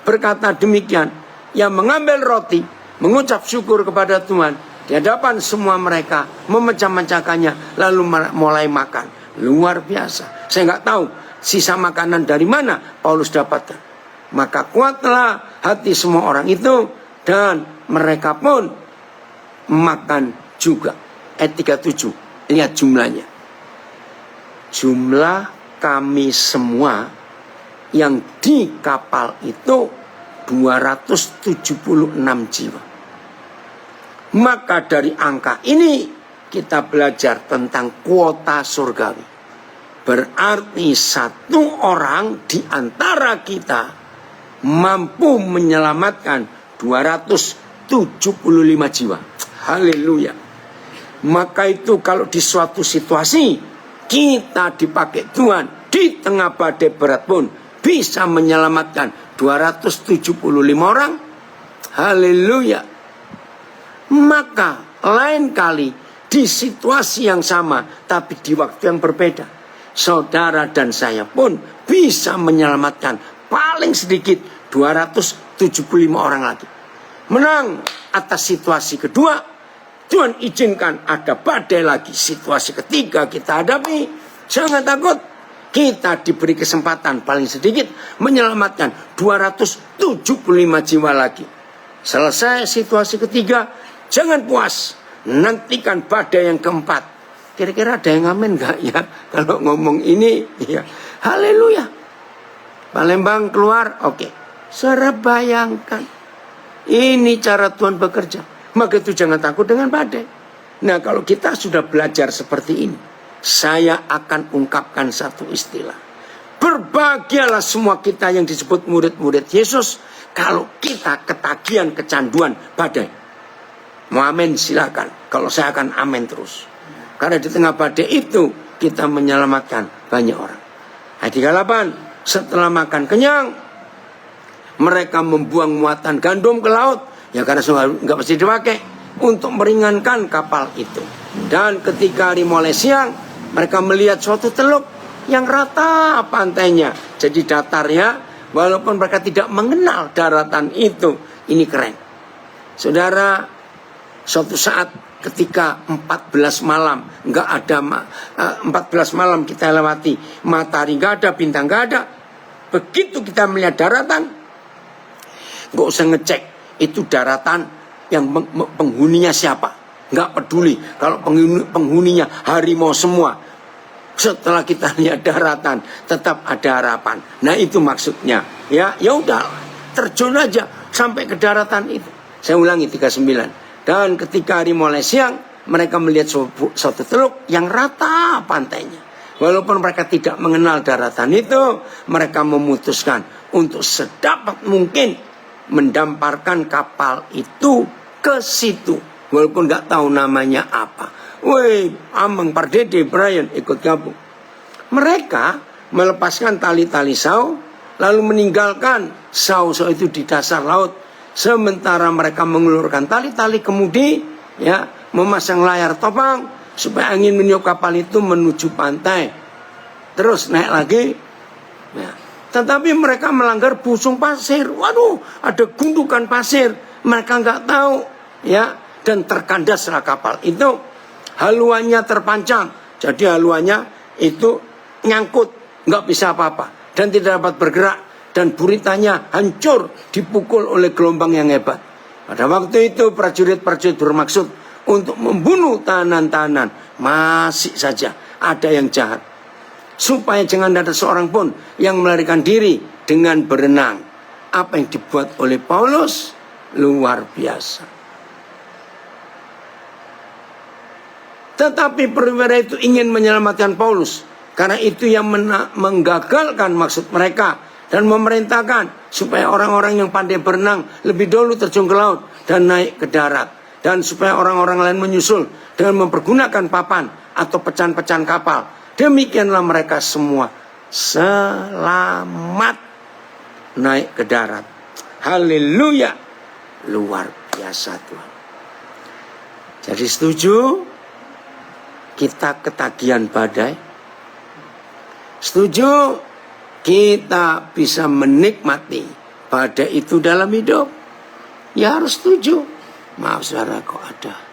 berkata demikian, ia mengambil roti, mengucap syukur kepada Tuhan di hadapan semua mereka, memecah-mecahkannya, lalu mulai makan. Luar biasa. Saya nggak tahu sisa makanan dari mana Paulus dapatkan. Maka kuatlah hati semua orang itu, dan mereka pun makan juga. Ayat 37. Lihat jumlahnya. Jumlah kami semua yang di kapal itu 276 jiwa. Maka dari angka ini kita belajar tentang kuota surgawi. Berarti satu orang di antara kita mampu menyelamatkan 275 jiwa. Haleluya. Maka itu kalau di suatu situasi kita dipakai Tuhan di tengah badai berat pun bisa menyelamatkan 275 orang. Haleluya. Maka lain kali di situasi yang sama tapi di waktu yang berbeda, saudara dan saya pun bisa menyelamatkan paling sedikit 275 orang lagi. Menang atas situasi kedua. Tuhan izinkan ada badai lagi, situasi ketiga kita hadapi. Jangan takut. Kita diberi kesempatan paling sedikit menyelamatkan 275 jiwa lagi. Selesai situasi ketiga, jangan puas. Nantikan badai yang keempat. Kira-kira ada yang amin gak ya? Kalau ngomong ini, ya. Haleluya. Palembang keluar, oke. Saudara bayangkan. Ini cara Tuhan bekerja. Maka itu jangan takut dengan badai. Nah, kalau kita sudah belajar seperti ini, saya akan ungkapkan satu istilah. Berbahagialah semua kita yang disebut murid-murid Yesus kalau kita ketagihan kecanduan badai. Mau amin silakan. Kalau saya akan amin terus. Karena di tengah badai itu kita menyelamatkan banyak orang. Ayat 38, setelah makan kenyang, mereka membuang muatan gandum ke laut. Ya karena nggak mesti dipakai untuk meringankan kapal itu. Dan ketika hari mulai siang, mereka melihat suatu teluk yang rata pantainya. Jadi datar ya, walaupun mereka tidak mengenal daratan itu. Ini keren. Saudara, suatu saat ketika 14 malam, nggak ada 14 malam kita lewati, matahari nggak ada, bintang nggak ada. Begitu kita melihat daratan, nggak usah ngecek itu daratan yang penghuninya siapa. Nggak peduli kalau penghuninya harimau semua. Setelah kita lihat daratan, tetap ada harapan. Nah itu maksudnya. Ya udah, terjun aja sampai ke daratan itu. Saya ulangi 39. Dan ketika hari mulai siang, mereka melihat suatu teluk yang rata pantainya. Walaupun mereka tidak mengenal daratan itu, mereka memutuskan untuk sedapat mungkin mendamparkan kapal itu ke situ. Walaupun nggak tahu namanya apa. Woi, Ameng, Pardede, Brian ikut gabung. Mereka melepaskan tali-tali sau, lalu meninggalkan sau-sau itu di dasar laut. Sementara mereka mengulurkan tali-tali kemudi, ya, memasang layar topang supaya angin meniup kapal itu menuju pantai. Terus naik lagi. Ya. Tetapi mereka melanggar busung pasir. Waduh, ada gundukan pasir. Mereka nggak tahu, ya. Dan terkandaslah kapal itu. Haluannya terpancang. Jadi haluannya itu nyangkut, nggak bisa apa-apa dan tidak dapat bergerak. Dan buritanya hancur, dipukul oleh gelombang yang hebat. Pada waktu itu prajurit-prajurit bermaksud untuk membunuh tahanan-tahanan. Masih saja ada yang jahat. Supaya jangan ada seorang pun yang melarikan diri dengan berenang. Apa yang dibuat oleh Paulus luar biasa. Tetapi perwira itu ingin menyelamatkan Paulus. Karena itu yang menggagalkan maksud mereka dan memerintahkan supaya orang-orang yang pandai berenang lebih dulu terjun ke laut dan naik ke darat. Dan supaya orang-orang lain menyusul dengan mempergunakan papan atau pecahan-pecahan kapal. Demikianlah mereka semua selamat naik ke darat. Haleluya. Luar biasa Tuhan. Jadi setuju kita ketagihan badai? Setuju kita bisa menikmati badai itu dalam hidup? Ya harus setuju. Maaf saudara, kok ada